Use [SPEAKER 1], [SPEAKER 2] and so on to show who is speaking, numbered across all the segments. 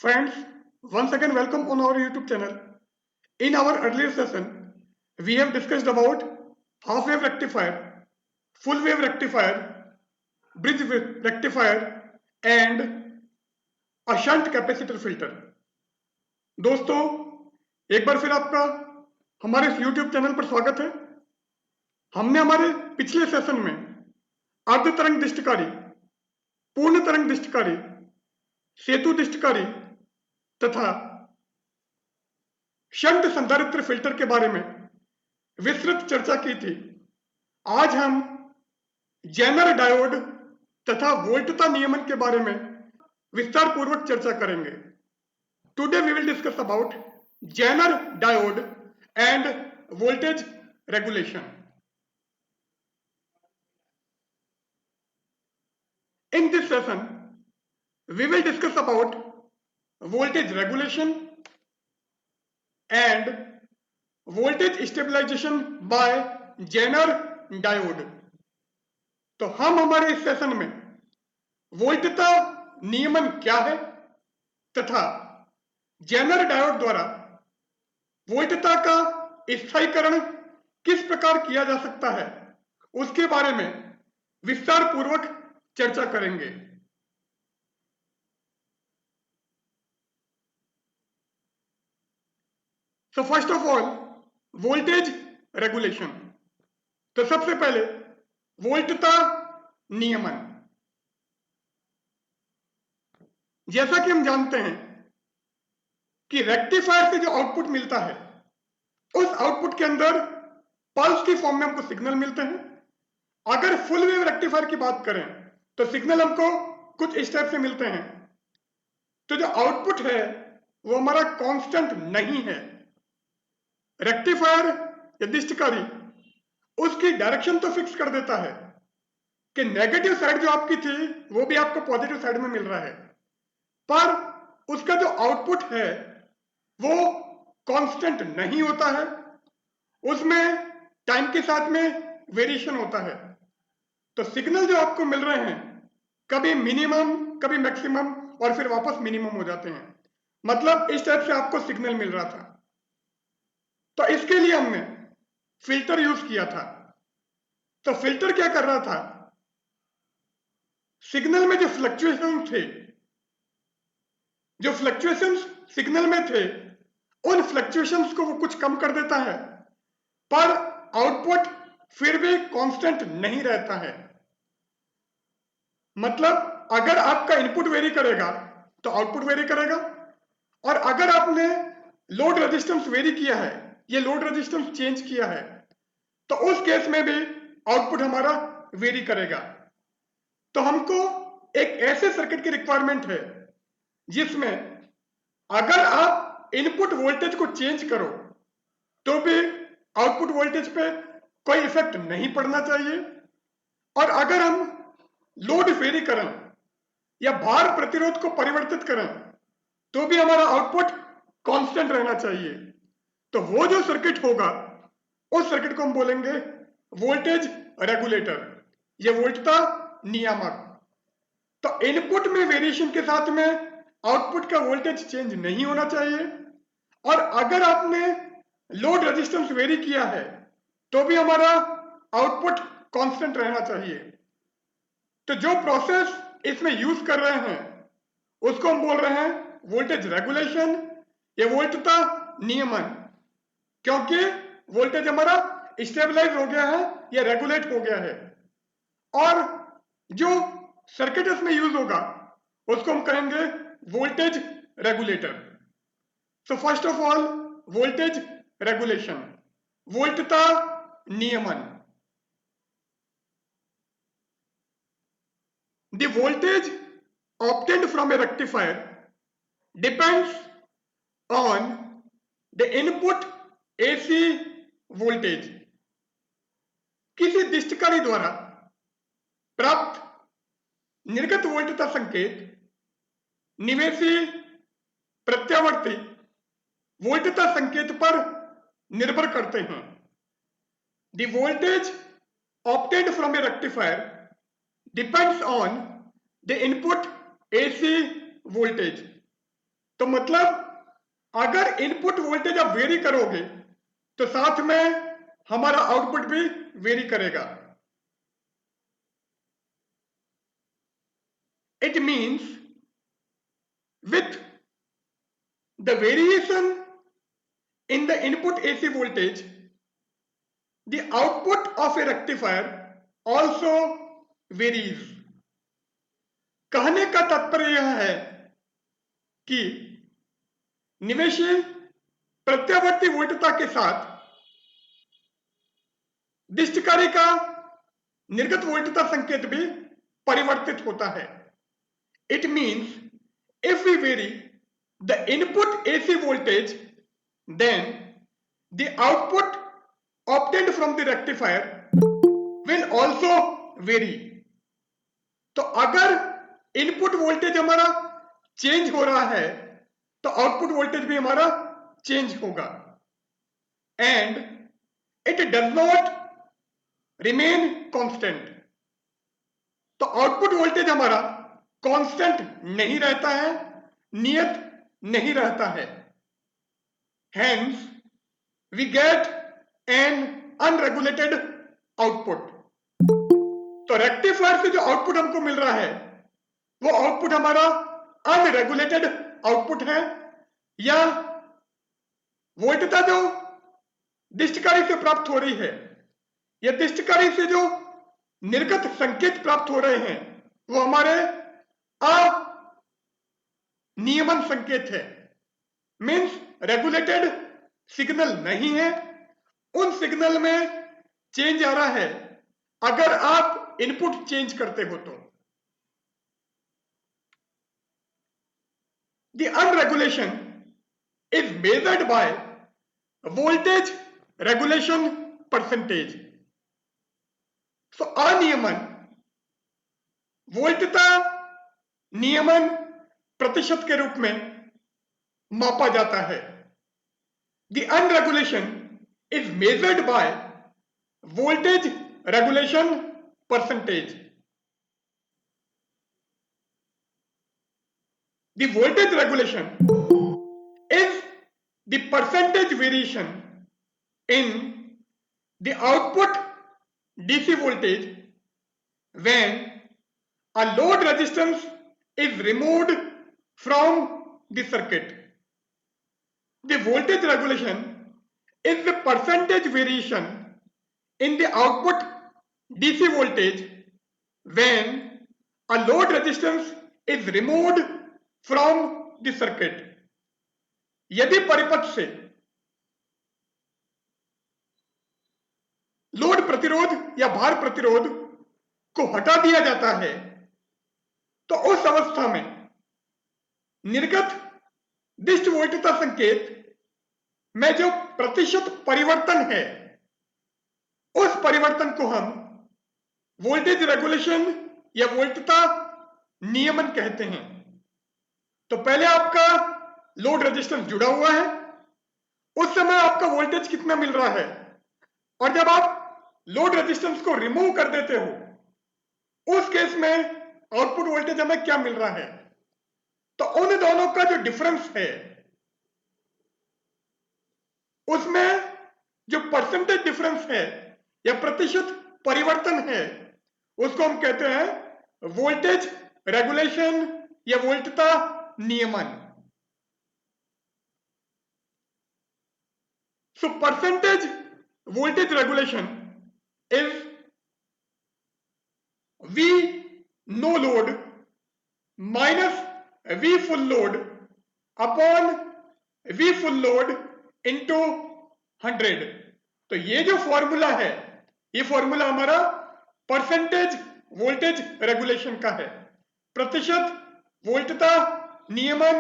[SPEAKER 1] Friends, once again welcome on our YouTube channel. In our earlier session, we have discussed about half wave rectifier, full wave rectifier, bridge rectifier and a shunt capacitor filter. दोस्तों, एक बार फिर आपका हमारे इस YouTube channel पर स्वागत है। हमने हमारे पिछले सेशन में अर्ध तरंग दिष्टकारी, पूर्ण तरंग दिष्टकारी, सेतु दिष्टकारी तथा शंट संधारित्र फिल्टर के बारे में विस्तृत चर्चा की थी। आज हम जेनर डायोड तथा वोल्टता नियमन के बारे में विस्तार पूर्वक चर्चा करेंगे। Today we will discuss about zener diode and voltage regulation. In this session, we will discuss about voltage regulation and voltage stabilization by Zener diode। तो हम हमारे इस सेशन में वोल्टता नियमन क्या है तथा जेनर डायोड द्वारा वोल्टता का स्थायीकरण किस प्रकार किया जा सकता है उसके बारे में विस्तार पूर्वक चर्चा करेंगे। So first of all, voltage regulation. तो सबसे पहले वोल्टता नियमन। जैसा कि हम जानते हैं कि रेक्टिफायर से जो आउटपुट मिलता है उस आउटपुट के अंदर पल्स की फॉर्म में हमको सिग्नल मिलते हैं। अगर फुल वेव रेक्टिफायर की बात करें तो सिग्नल हमको कुछ इस टाइप से मिलते हैं। तो जो आउटपुट है वो हमारा कांस्टेंट नहीं है। रेक्टिफायर या दिष्टकारी उसकी डायरेक्शन तो फिक्स कर देता है कि नेगेटिव साइड जो आपकी थी वो भी आपको पॉजिटिव साइड में मिल रहा है, पर उसका जो आउटपुट है वो कांस्टेंट नहीं होता है, उसमें टाइम के साथ में वेरिएशन होता है। तो सिग्नल जो आपको मिल रहे हैं कभी मिनिमम कभी मैक्सिमम और फिर वापस मिनिमम हो जाते हैं। मतलब इस टाइप से आपको सिग्नल मिल रहा था। तो इसके लिए हमने फिल्टर यूज किया था। तो फिल्टर क्या कर रहा था, सिग्नल में जो फ्लक्चुएशन थे, जो फ्लक्चुएशंस सिग्नल में थे उन फ्लक्चुएशंस को वो कुछ कम कर देता है, पर आउटपुट फिर भी कांस्टेंट नहीं रहता है। मतलब अगर आपका इनपुट वेरी करेगा तो आउटपुट वेरी करेगा, और अगर आपने लोड रेजिस्टेंस वेरी किया है, ये लोड रेजिस्टेंस चेंज किया है, तो उस केस में भी आउटपुट हमारा वेरी करेगा। तो हमको एक ऐसे सर्किट की रिक्वायरमेंट है जिसमें अगर आप इनपुट वोल्टेज को चेंज करो तो भी आउटपुट वोल्टेज पे कोई इफेक्ट नहीं पड़ना चाहिए, और अगर हम लोड वेरी करें या भार प्रतिरोध को परिवर्तित करें तो भी हमारा आउटपुट कांस्टेंट रहना चाहिए। तो वो जो सर्किट होगा उस सर्किट को हम बोलेंगे वोल्टेज रेगुलेटर, ये वोल्टता नियामक। तो इनपुट में वेरिएशन के साथ में आउटपुट का वोल्टेज चेंज नहीं होना चाहिए, और अगर आपने लोड रेजिस्टेंस वेरी किया है तो भी हमारा आउटपुट कांस्टेंट रहना चाहिए। तो जो प्रोसेस इसमें यूज कर रहे हैं उसको हम बोल रहे हैं वोल्टेज रेगुलेशन या वोल्टता नियमन, क्योंकि वोल्टेज हमारा स्टेबलाइज हो गया है या रेगुलेट हो गया है। और जो सर्किट इसमें यूज होगा उसको हम कहेंगे voltage regulator. So first of all voltage regulation, वोल्टता नियमन। The voltage obtained from a rectifier depends on the input AC voltage। किसी दिष्टकारी द्वारा प्राप्त निर्गत वोल्टता संकेत निवेशी प्रत्यावर्ती वोल्टता संकेत पर निर्भर करते हैं। The voltage obtained from a rectifier depends on the input AC voltage। तो मतलब अगर इनपुट वोल्टेज आप वेरी करोगे तो साथ में हमारा आउटपुट भी वेरी करेगा। It means with the variation in the input AC voltage, the output of a rectifier also varies। कहने का तात्पर्य यह है कि निवेशी प्रत्यावर्ती वोल्टता के साथ दिष्टकारी का निर्गत वोल्टता संकेत भी परिवर्तित होता है। It means if we vary the input AC voltage, then the output obtained from the rectifier will also vary। तो अगर इनपुट वोल्टेज हमारा चेंज हो रहा है तो आउटपुट वोल्टेज भी हमारा चेंज होगा। And it does not remain constant. तो आउटपुट वोल्टेज हमारा कांस्टेंट नहीं रहता है, नियत नहीं रहता है। Hence we get an unregulated output. तो रेक्टिफायर से जो आउटपुट हमको मिल रहा है वो आउटपुट हमारा अनरेगुलेटेड आउटपुट है, या वोल्टता जो दिष्टकारी से प्राप्त हो रही है या दिष्टकारी से जो निर्गत संकेत प्राप्त हो रहे हैं वो हमारे अनियमन संकेत है। मीन्स रेगुलेटेड सिग्नल नहीं है, उन सिग्नल में चेंज आ रहा है अगर आप इनपुट चेंज करते हो तो। The unregulation is measured by voltage regulation percentage। तो अनियमन वोल्टता नियमन प्रतिशत के रूप में मापा जाता है। The unregulation is measured by voltage regulation percentage। The voltage regulation is the percentage variation in the output DC voltage when a load resistance is removed from the circuit। The voltage regulation is the percentage variation in the output DC voltage when a load resistance is removed from the circuit। यदि परिपथ से load प्रतिरोध या भार प्रतिरोध को हटा दिया जाता है तो उस अवस्था में निर्गत दिष्ट वोल्टता संकेत में जो प्रतिशत परिवर्तन है उस परिवर्तन को हम वोल्टेज रेगुलेशन या वोल्टता नियमन कहते हैं। तो पहले आपका लोड रेजिस्टेंस जुड़ा हुआ है, उस समय आपका वोल्टेज कितना मिल रहा है, और जब आप लोड रेजिस्टेंस को रिमूव कर देते हो उस केस में आउटपुट वोल्टेज हमें क्या मिल रहा है। तो उन दोनों का जो डिफरेंस है उसमें जो परसेंटेज डिफरेंस है या प्रतिशत परिवर्तन है उसको हम कहते हैं वोल्टेज रेगुलेशन या वोल्टता नियमन। So percentage voltage regulation is V no load minus V full load upon V full load into 100। तो ये जो फॉर्मूला है ये फॉर्मूला हमारा परसेंटेज वोल्टेज रेगुलेशन का है, प्रतिशत वोल्टता नियमन।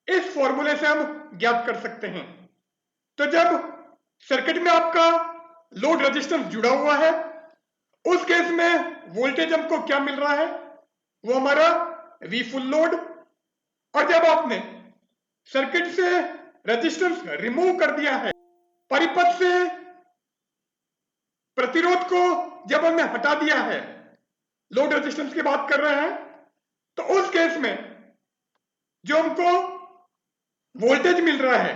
[SPEAKER 1] इस फॉर्मूले से हम ज्ञात कर सकते हैं। तो जब सर्किट में आपका लोड रेजिस्टेंस जुड़ा हुआ है उस केस में वोल्टेज हमको क्या मिल रहा है, वो हमारा V फुल लोड। और जब आपने सर्किट से रेजिस्टेंस रिमूव कर दिया है, परिपथ से प्रतिरोध को जब हमने हटा दिया है, लोड रेजिस्टेंस की बात कर रहे हैं, तो उस केस में जो हमको वोल्टेज मिल रहा है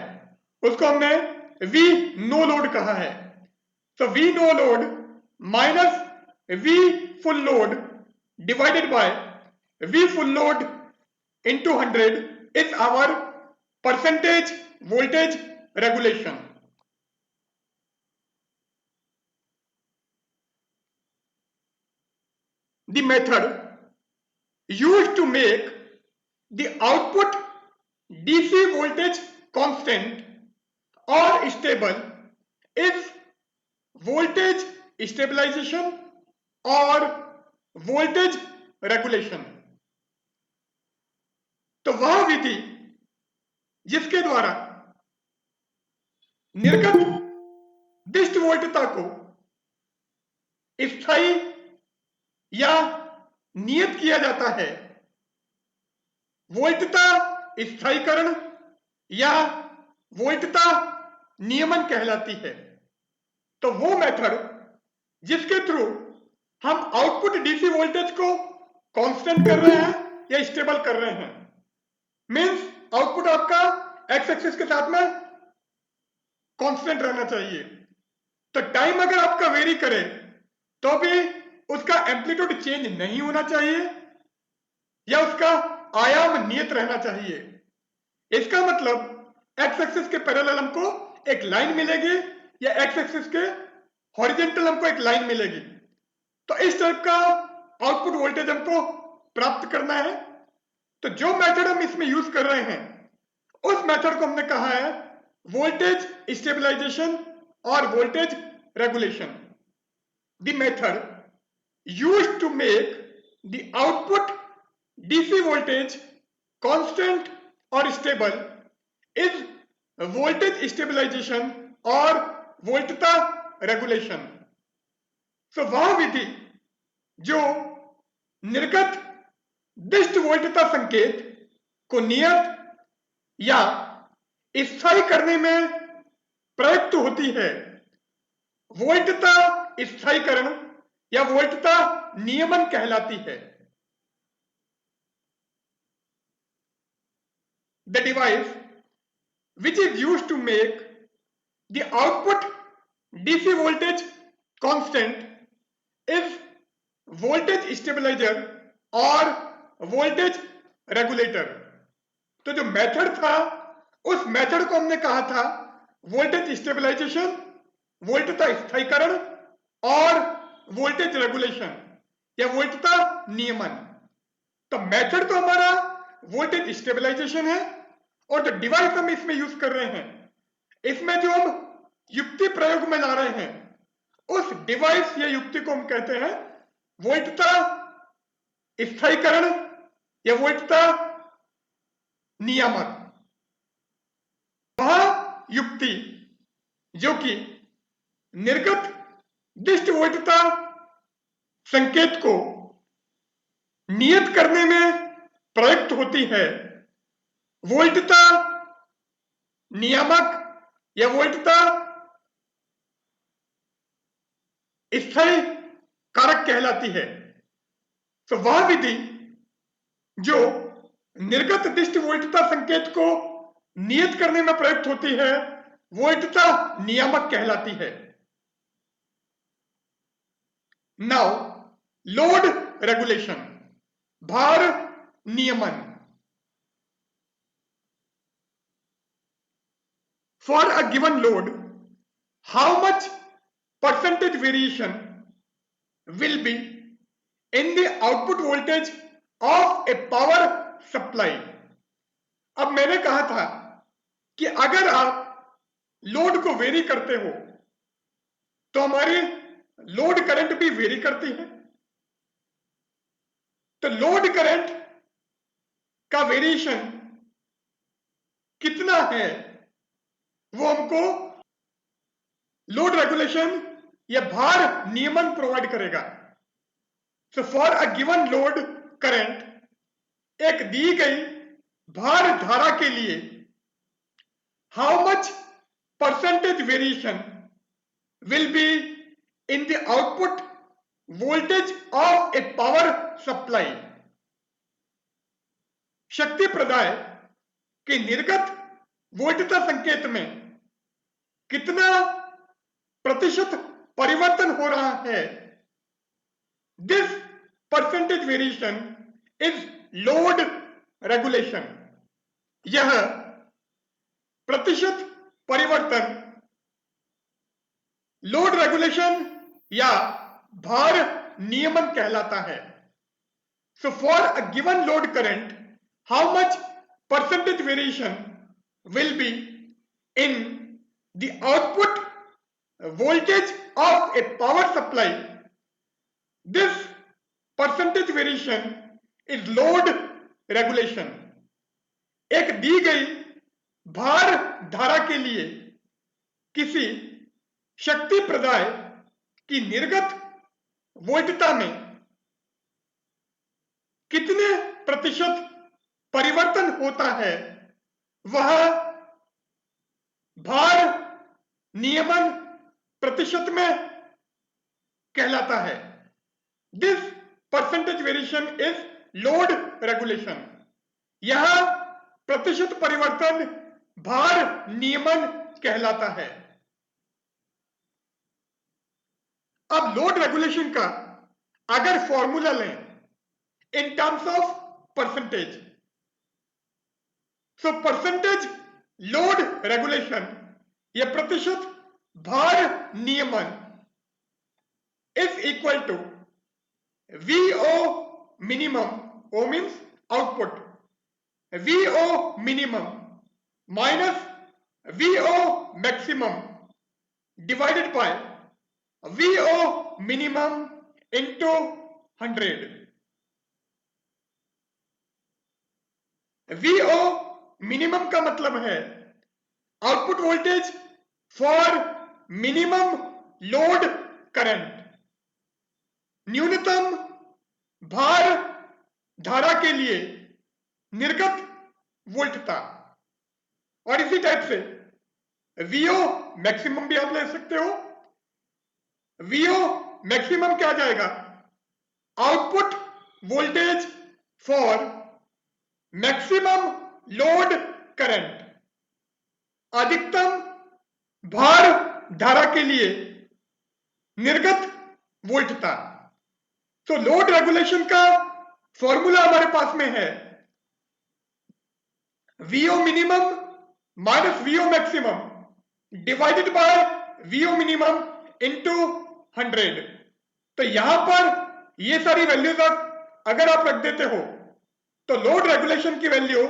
[SPEAKER 1] उसको हमने वी नो लोड कहा है। So V no load minus V full load divided by V full load into 100 is our percentage voltage regulation. The method used to make the output DC voltage constant or stable is voltage stabilization और voltage regulation. तो वह विधि जिसके द्वारा निर्गत दिष्ट वोल्टता को स्थायी या नियत किया जाता है, वोल्टता स्थायीकरण या वोल्टता नियमन कहलाती है। तो वो मेथड जिसके थ्रू हम आउटपुट डीसी वोल्टेज को कांस्टेंट कर रहे हैं या स्टेबल कर रहे हैं, मींस आउटपुट आपका एक्स एक्सिस के साथ में कांस्टेंट रहना चाहिए। तो टाइम अगर आपका वेरी करे तो भी उसका एम्पलीट्यूड चेंज नहीं होना चाहिए या उसका आयाम नियत रहना चाहिए। इसका मतलब एक्स एक्सिस के पैरेलल हमको एक लाइन मिलेगी या एक्स एक्सिस के हॉरिजॉन्टल हमको एक लाइन मिलेगी। तो इस टाइप का आउटपुट वोल्टेज हमको प्राप्त करना है। तो जो मेथड हम इसमें यूज कर रहे हैं उस मेथड को हमने कहा है वोल्टेज स्टेबलाइजेशन और voltage regulation. The method used to make the output DC voltage constant और स्टेबल इज वोल्टेज स्टेबलाइजेशन और वोल्टता रेगुलेशन। तो वह विधि जो निर्गत दिष्ट वोल्टता संकेत को नियत या स्थायी करने में प्रयुक्त होती है, वोल्टता स्थायीकरण या वोल्टता नियमन कहलाती है। The device which is used to make the output DC voltage constant is voltage stabilizer और वोल्टेज रेगुलेटर। तो जो मेथड था उस मेथड को हमने कहा था वोल्टेज स्टेबलाइजेशन, वोल्टता स्थायीकरण और वोल्टेज रेगुलेशन या वोल्टता नियमन। तो मेथड तो हमारा वोल्टेज स्टेबलाइजेशन है और जो डिवाइस हम इसमें यूज कर रहे हैं, इसमें जो हम युक्ति प्रयोग में ला रहे हैं उस डिवाइस या युक्ति को हम कहते हैं वोल्टता स्थायीकरण या वोल्टता नियामक। वह युक्ति जो कि निर्गत दिष्ट वोल्टता संकेत को नियत करने में प्रयुक्त होती है, वोल्टता नियामक या वोल्टता स्थायी कारक कहलाती है। तो वह विधि जो निर्गत दिष्ट वोल्टता संकेत को नियत करने में प्रयुक्त होती है, वोल्टता नियामक कहलाती है। नाउ लोड रेगुलेशन, भार नियमन। For a given load, how much percentage variation will be in the output voltage of a power supply। अब मैंने कहा था कि अगर आप लोड को वेरी करते हो तो हमारी लोड करंट भी वेरी करती है। तो लोड करंट का वेरिएशन कितना है वो हमको लोड रेगुलेशन या भार नियमन प्रोवाइड करेगा। So for a given load current, एक दी गई भार धारा के लिए how much percentage variation will be in the output voltage of A power supply. शक्ति प्रदाय के निर्गत वोल्टता संकेत में कितना प्रतिशत परिवर्तन हो रहा है, this percentage variation is load regulation. यह प्रतिशत परिवर्तन लोड रेगुलेशन या भार नियमन कहलाता है। So for a given load current, how much percentage variation will be in the output voltage of a power supply? This percentage variation is load regulation. एक दी गई भार धारा के लिए किसी शक्ति प्रदाय की निर्गत वोल्टता में कितने प्रतिशत परिवर्तन होता है, वह भार नियमन प्रतिशत में कहलाता है। This percentage variation is load regulation. यह प्रतिशत परिवर्तन भार नियमन कहलाता है। अब लोड रेगुलेशन का अगर फॉर्मूला लें in terms of percentage, so percentage load regulation, ये प्रतिशत भार नियमन is equal to VO minimum, O means output, VO minimum minus VO maximum divided by VO minimum into 100। VO minimum का मतलब है output voltage for minimum load current, न्यूनतम भार धारा के लिए निर्गत वोल्टता। और इसी टाइप से VO मैक्सिमम भी आप ले सकते हो। VO मैक्सिमम क्या आ जाएगा, output voltage for maximum load current, अधिकतम भार धारा के लिए निर्गत वोल्टता। तो लोड रेगुलेशन का फॉर्मूला हमारे पास में है VO minimum minus VO maximum divided by VO minimum into 100। तो यहां पर ये सारी वैल्यूज अगर आप रख देते हो तो लोड रेगुलेशन की वैल्यू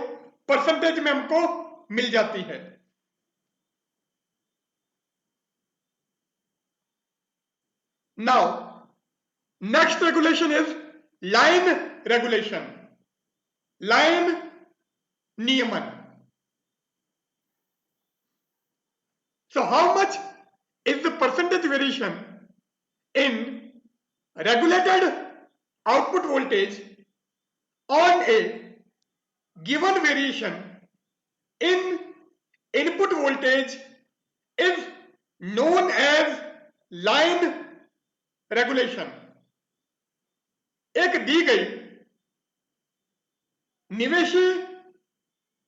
[SPEAKER 1] परसेंटेज में हमको मिल जाती है। Now next regulation is line regulation, line नियमन। So how much is the percentage variation in regulated output voltage on a given variation in input voltage is known as line regulation। एक दी गई निवेशी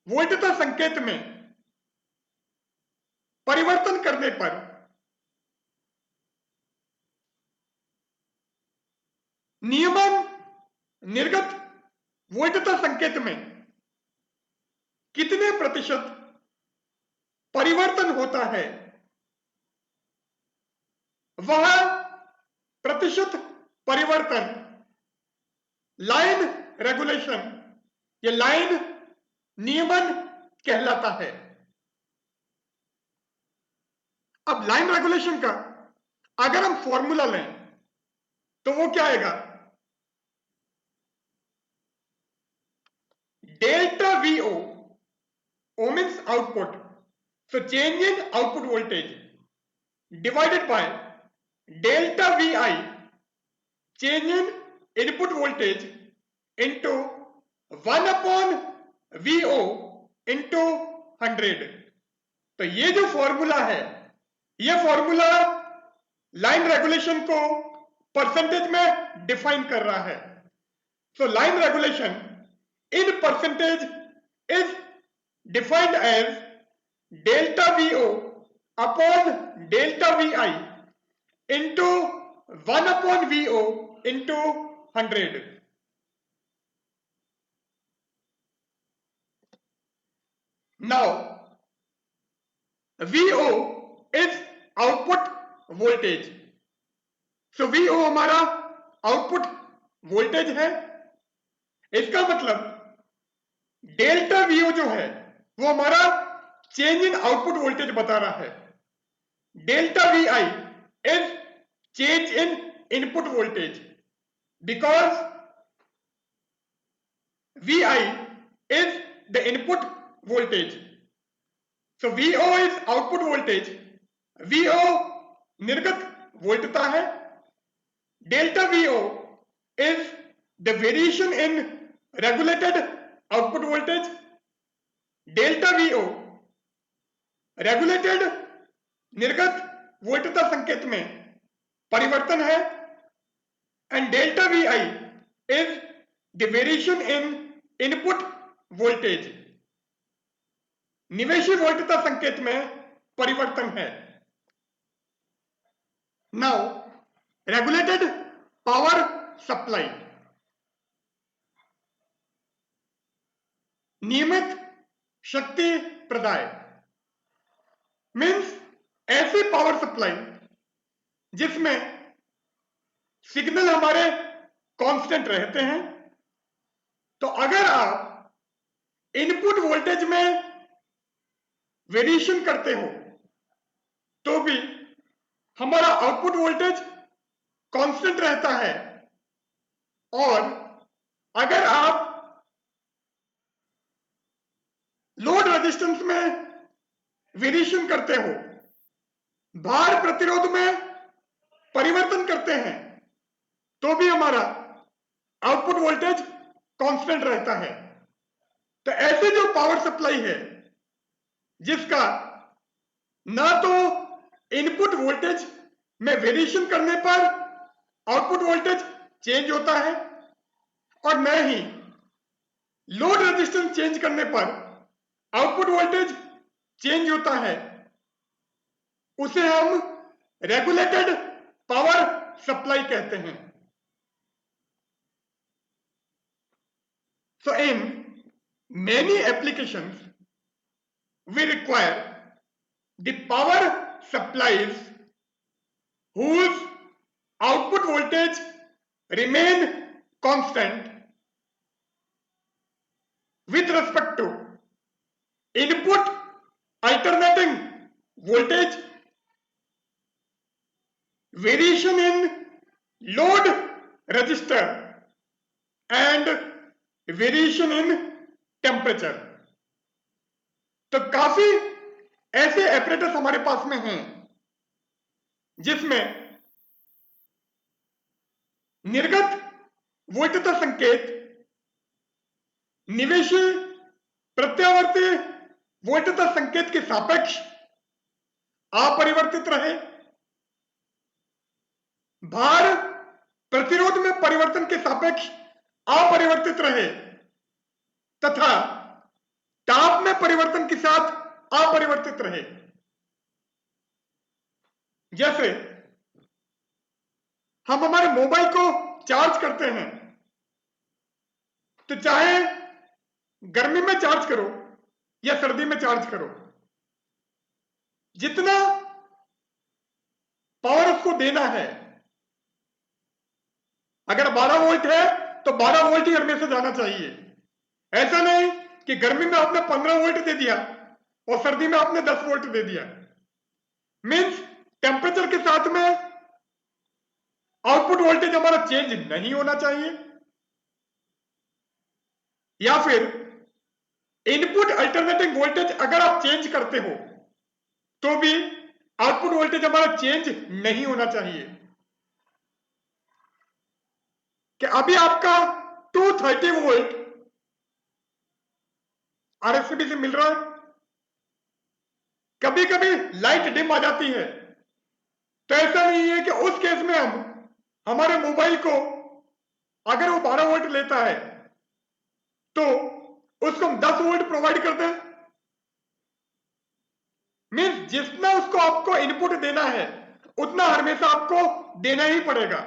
[SPEAKER 1] वोल्टता संकेत में परिवर्तन करने पर नियमन निर्गत वोल्टता संकेत में कितने प्रतिशत परिवर्तन होता है, वह प्रतिशत परिवर्तन लाइन रेगुलेशन या लाइन नियमन कहलाता है। अब लाइन रेगुलेशन का अगर हम फॉर्मूला लें तो वो क्या आएगा, delta VO, O means output, so change in output voltage divided by delta VI, change in input voltage into 1 upon VO into 100। तो ये जो फॉर्मूला है, ये फॉर्मूला लाइन रेगुलेशन को परसेंटेज में डिफाइन कर रहा है। So line regulation in percentage is defined as delta VO upon delta VI into 1 upon VO into 100। Now VO is output voltage, so VO हमारा आउटपुट वोल्टेज है। इसका मतलब delta VO जो है वो हमारा चेंज इन आउटपुट वोल्टेज बता रहा है। Delta VI is change in input voltage because VI is the input voltage. So VO is output voltage. VO निर्गत वोल्टता है। Delta VO is the variation in regulated output voltage. Delta VO regulated निर्गत वोल्टता संकेत में परिवर्तन है and delta VI is the variation in input voltage, निवेशी वोल्टता संकेत में परिवर्तन है। नाउ रेगुलेटेड पावर सप्लाई, नियमित शक्ति प्रदाय मीन्स ऐसी पावर सप्लाई जिसमें सिग्नल हमारे कांस्टेंट रहते हैं। तो अगर आप इनपुट वोल्टेज में वेरिएशन करते हो तो भी हमारा आउटपुट वोल्टेज कांस्टेंट रहता है, और अगर आप लोड रेजिस्टेंस में वेरिएशन करते हो, भार प्रतिरोध में परिवर्तन करते हैं, तो भी हमारा आउटपुट वोल्टेज कांस्टेंट रहता है। तो ऐसे जो पावर सप्लाई है जिसका ना तो इनपुट वोल्टेज में वेरिएशन करने पर आउटपुट वोल्टेज चेंज होता है और न ही लोड रेजिस्टेंस चेंज करने पर आउटपुट वोल्टेज चेंज होता है, उसे हम रेगुलेटेड पावर सप्लाई कहते हैं। So in many applications we require the power supplies whose output voltage remain constant with respect to input alternating voltage, variation in load resistor and variation in temperature. तो काफी ऐसे operators हमारे पास में हैं जिसमें निर्गत वोल्टता संकेत निवेशी प्रत्यावर्ती वोल्टता संकेत के सापेक्ष अपरिवर्तित रहे, भार प्रतिरोध में परिवर्तन के सापेक्ष अपरिवर्तित रहे तथा ताप में परिवर्तन के साथ अपरिवर्तित रहे। जैसे हम हमारे मोबाइल को चार्ज करते हैं तो चाहे गर्मी में चार्ज करो या सर्दी में चार्ज करो, जितना पावर उसको देना है, अगर 12 वोल्ट है तो 12 वोल्ट ही हमेशा जाना चाहिए। ऐसा नहीं कि गर्मी में आपने 15 वोल्ट दे दिया और सर्दी में आपने 10 वोल्ट दे दिया। मींस टेम्परेचर के साथ में आउटपुट वोल्टेज हमारा चेंज नहीं होना चाहिए, या फिर इनपुट अल्टरनेटिंग वोल्टेज अगर आप चेंज करते हो तो भी आउटपुट वोल्टेज हमारा चेंज नहीं होना चाहिए। कि अभी आपका 230 वोल्ट आरएससीबी से मिल रहा है, कभी कभी लाइट डिम आ जाती है, तो ऐसा नहीं है कि उस केस में हम हमारे मोबाइल को अगर वो 12 वोल्ट लेता है तो उसको हम 10 वोल्ट प्रोवाइड कर दें, मीन्स जितना उसको आपको इनपुट देना है उतना हमेशा आपको देना ही पड़ेगा।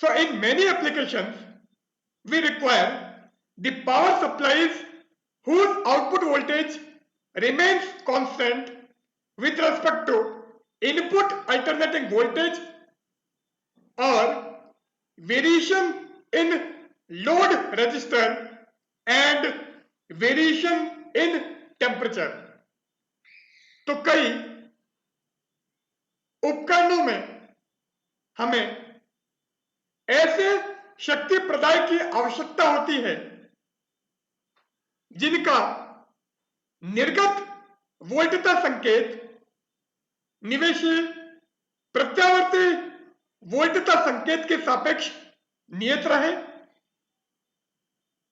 [SPEAKER 1] So in many applications we require the power supplies whose output voltage remains constant with respect to input alternating voltage or variation in load resistor and variation in temperature। तो कई उपकरणों में हमें ऐसे शक्ति प्रदाय की आवश्यकता होती है जिनका निर्गत वोल्टता संकेत निवेशी प्रत्यावर्ती वोल्टता संकेत के सापेक्ष नियत रहे,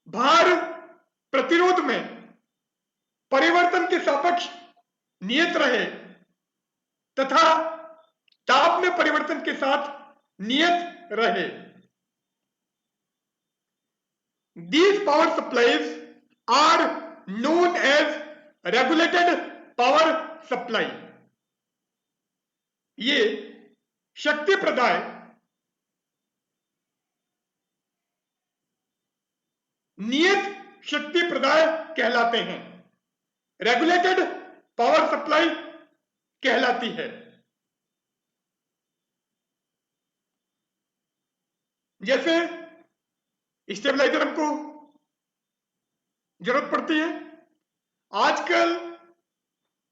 [SPEAKER 1] भार प्रतिरोध में परिवर्तन के सापेक्ष नियत रहे तथा ताप में परिवर्तन के साथ नियत रहे। These power supplies are known as regulated power supply। ये शक्ति प्रदाय नियत शक्ति प्रदाय कहलाते हैं, रेगुलेटेड पावर सप्लाई कहलाती है। जैसे स्टेबलाइजर हमको जरूरत पड़ती है, आजकल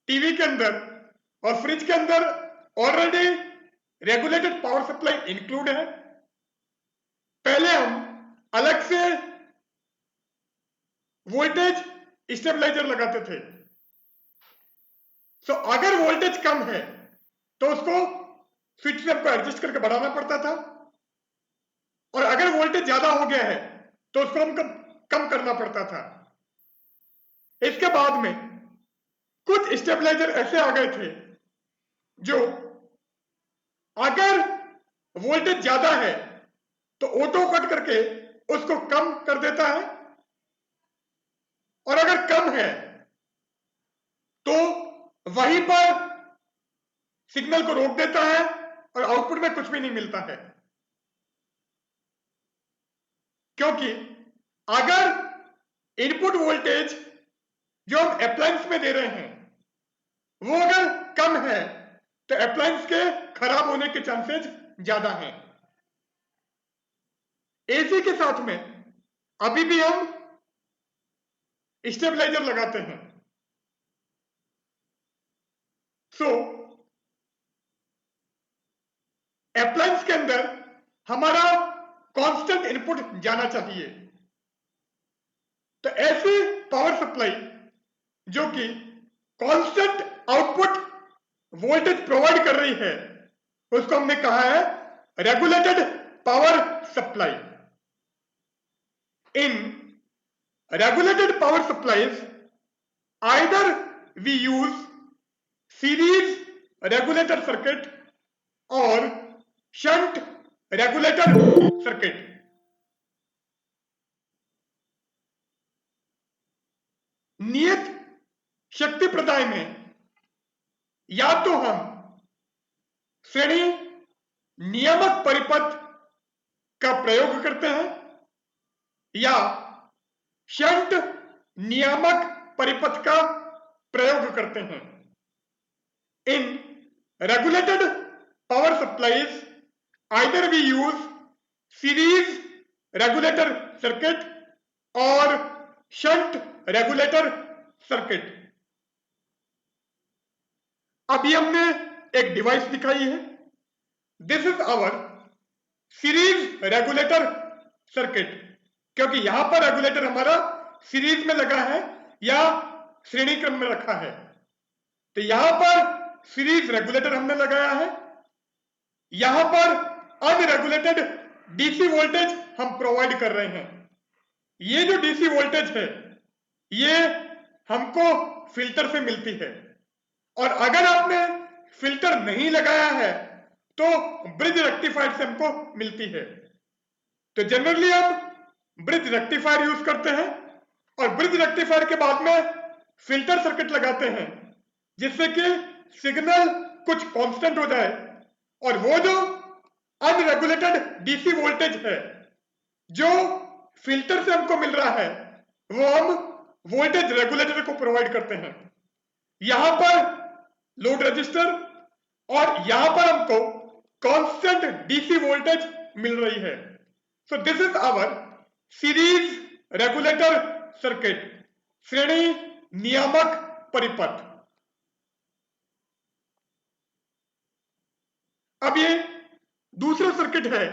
[SPEAKER 1] टीवी के अंदर और फ्रिज के अंदर already regulated power supply include है। पहले हम अलग से वोल्टेज स्टेबलाइजर लगाते थे। सो अगर वोल्टेज कम है तो उसको स्विच से हमको एडजस्ट करके बढ़ाना पड़ता था, और अगर वोल्टेज ज्यादा हो गया है तो उसको हमको कम करना पड़ता था। इसके बाद में कुछ स्टेबलाइजर ऐसे आ गए थे जो अगर वोल्टेज ज्यादा है तो ऑटो कट करके उसको कम कर देता है, और अगर कम है तो वहीं पर सिग्नल को रोक देता है और आउटपुट में कुछ भी नहीं मिलता है। क्योंकि अगर इनपुट वोल्टेज जो हम अप्लायंस में दे रहे हैं वो अगर कम है तो अप्लायंस के खराब होने के चांसेस ज्यादा हैं। एसी के साथ में अभी भी हम स्टेबलाइजर लगाते हैं। सो अप्लायंस के अंदर हमारा कांस्टेंट इनपुट जाना चाहिए। तो ऐसी पावर सप्लाई जो कि कांस्टेंट आउटपुट वोल्टेज प्रोवाइड कर रही है उसको हमने कहा है regulated power supply. In regulated power supplies either we use series regulator circuit और शंट रेगुलेटर सर्किट। नियत शक्ति प्रदाय में या तो हम श्रेणी नियामक परिपथ का प्रयोग करते हैं या शंट नियामक परिपथ का प्रयोग करते हैं। In regulated power supplies either we use series regulator circuit और शंट रेगुलेटर सर्किट। अभी हमने एक डिवाइस दिखाई है, this is our series regulator circuit, क्योंकि यहां पर रेगुलेटर हमारा सीरीज में लगा है या श्रेणी क्रम में रखा है। तो यहां पर सीरीज रेगुलेटर हमने लगाया है, यहां पर अनरेगुलेटेड डीसी वोल्टेज हम प्रोवाइड कर रहे हैं। ये जो डीसी वोल्टेज है ये हमको फिल्टर से मिलती है, और अगर आपने फिल्टर नहीं लगाया है तो ब्रिज रेक्टिफायर से हमको मिलती है। तो जनरली हम ब्रिज रेक्टिफायर यूज करते हैं, और ब्रिज रेक्टिफायर के बाद में फिल्टर सर्किट लगाते हैं जिससे कि सिग्नल कुछ कांस्टेंट हो जाए और वो जो अनरेगुलेटेड डीसी वोल्टेज है जो फिल्टर से हमको मिल रहा है वो हम वोल्टेज रेगुलेटर को प्रोवाइड करते हैं। यहां पर लोड रजिस्टर और यहां पर हमको कांस्टेंट डीसी वोल्टेज मिल रही है। So this is our series regulator circuit, श्रेणी नियामक परिपथ। अब ये दूसरा सर्किट है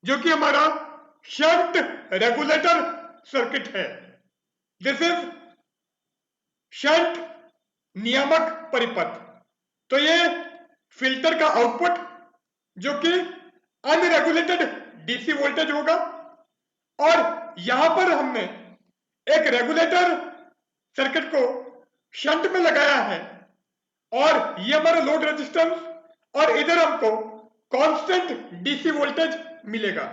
[SPEAKER 1] जो कि हमारा शंट रेगुलेटर सर्किट है। दिस इज शंट नियामक परिपथ। तो ये फिल्टर का आउटपुट जो कि अनरेगुलेटेड डीसी वोल्टेज होगा और यहां पर हमने एक रेगुलेटर सर्किट को शंट में लगाया है और ये हमारा लोड रेजिस्टेंस और इधर हमको कांस्टेंट डीसी वोल्टेज मिलेगा।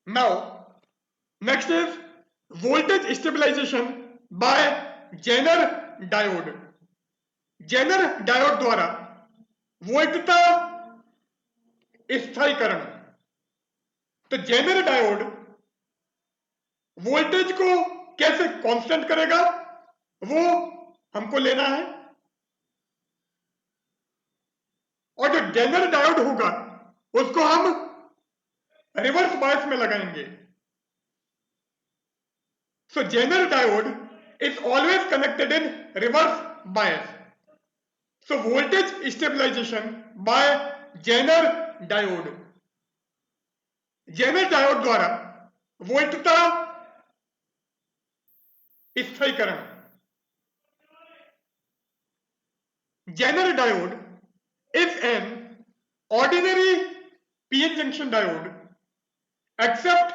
[SPEAKER 1] Now next is voltage stabilization by zener diode. Zener diode द्वारा वोल्टता स्थायीकरण। तो जेनर डायोड वोल्टेज को कैसे कांस्टेंट करेगा वो हमको लेना है और जो जेनर डायोड होगा उसको हम रिवर्स बायस में लगाएंगे। So zener diode is always connected in reverse bias. So voltage stabilization by zener diode. Zener diode द्वारा वोल्टता स्थायीकरण। Zener diode is an ordinary PN junction diode except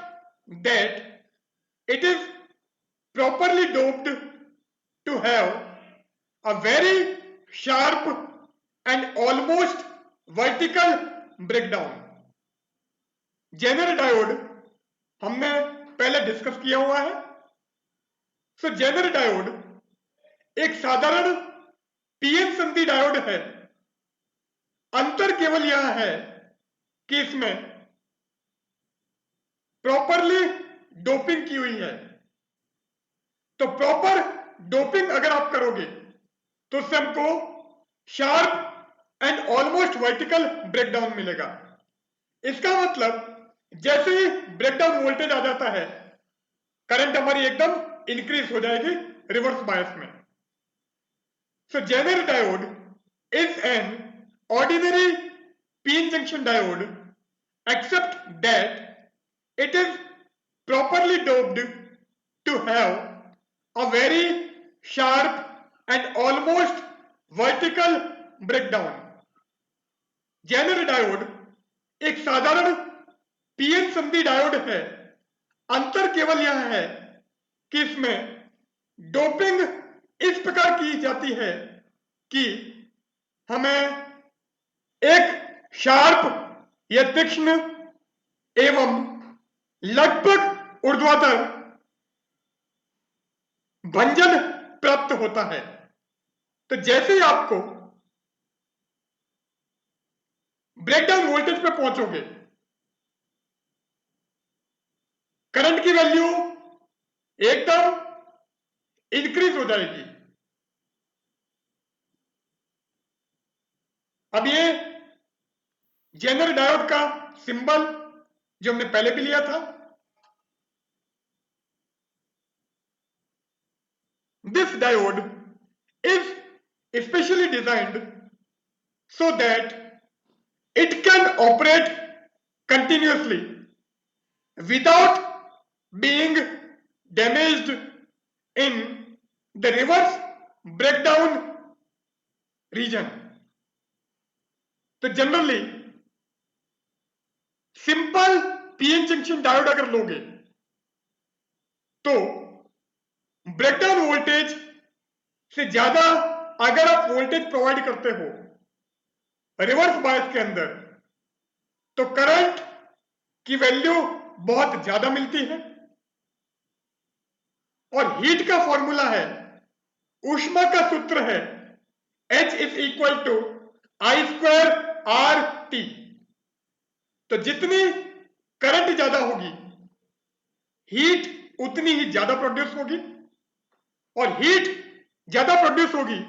[SPEAKER 1] that it is properly doped to have a very sharp and almost vertical breakdown. Zener diode हमने पहले discuss किया हुआ है। सो zener diode एक साधारण पीएन संधि डायोड है। अंतर केवल यह है कि इसमें प्रॉपरली डोपिंग की हुई है। तो प्रॉपर डोपिंग अगर आप करोगे तो उससे हमको sharp and almost vertical breakdown मिलेगा। इसका मतलब जैसे ही ब्रेकडाउन वोल्टेज आ जाता है करंट हमारी एकदम इंक्रीज हो जाएगी रिवर्स बायस में। So zener diode is an ordinary PN junction diode except that it is properly doped to have a very sharp and almost vertical breakdown. Zener diode एक साधारण PN संधि diode है। अंतर केवल यह है कि इसमें डोपिंग इस प्रकार की जाती है कि हमें एक शार्प या तीक्ष्ण एवं लगभग ऊर्ध्वाधर भंजन प्राप्त होता है। तो जैसे ही आपको ब्रेकडाउन वोल्टेज पे पहुंचोगे करंट की वैल्यू एकदम इंक्रीज हो जाएगी। अब ये जेनर डायोड का सिंबल जो हमने पहले भी लिया था, this diode is specially designed so that it can operate continuously without being damaged in the reverse breakdown region. तो generally simple PN junction diode अगर लोगे तो ब्रेकडाउन वोल्टेज से ज्यादा अगर आप वोल्टेज प्रोवाइड करते हो रिवर्स बायस के अंदर तो करंट की वैल्यू बहुत ज्यादा मिलती है। और हीट का फॉर्मूला है, ऊष्मा का सूत्र है H is equal to I square R T. तो जितनी करंट ज्यादा होगी हीट उतनी ही ज्यादा प्रोड्यूस होगी, और हीट ज्यादा प्रोड्यूस होगी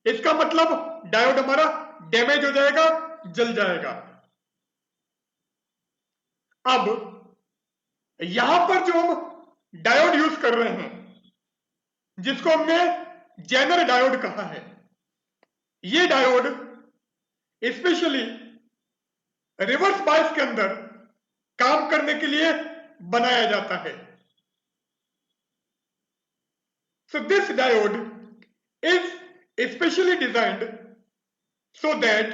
[SPEAKER 1] इसका मतलब डायोड हमारा डैमेज हो जाएगा, जल जाएगा। अब यहां पर जो हम डायोड यूज कर रहे हैं जिसको हमने जेनर डायोड कहा है, ये डायोड स्पेशली रिवर्स बायस के अंदर काम करने के लिए बनाया जाता है। So this diode is specially designed so that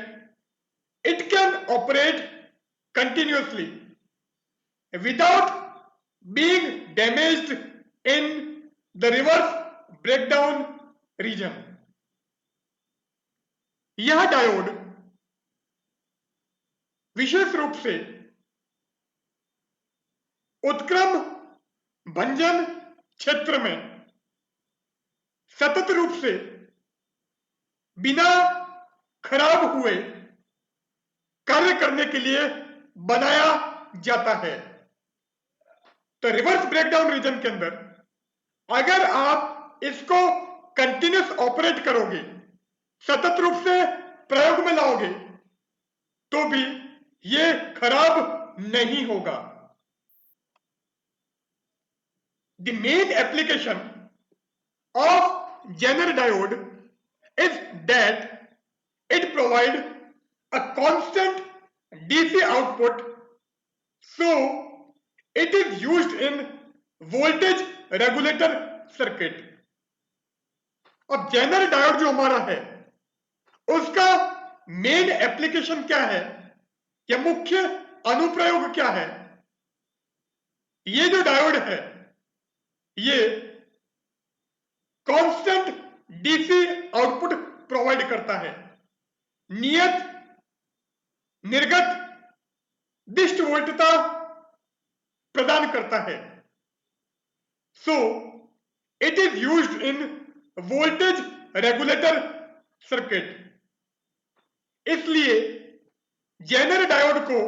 [SPEAKER 1] it can operate continuously without being damaged in the reverse breakdown region। यह डायोड विशेष रूप से उत्क्रम भंजन क्षेत्र में सतत रूप से बिना खराब हुए कार्य करने के लिए बनाया जाता है। तो रिवर्स ब्रेकडाउन रीजन के अंदर अगर आप इसको कंटिन्यूस ऑपरेट करोगे, सतत रूप से प्रयोग में लाओगे, तो भी ये खराब नहीं होगा। The main application of zener diode is that it provide a constant DC output, so it is used in voltage regulator circuit। अब जेनर डायोड जो हमारा है उसका मेन एप्लीकेशन क्या है या मुख्य अनुप्रयोग क्या है? ये जो डायोड है ये कांस्टेंट डीसी आउटपुट प्रोवाइड करता है, नियत निर्गत दिष्ट वोल्टता प्रदान करता है। So it is used in voltage regulator circuit. इसलिए जेनर डायोड को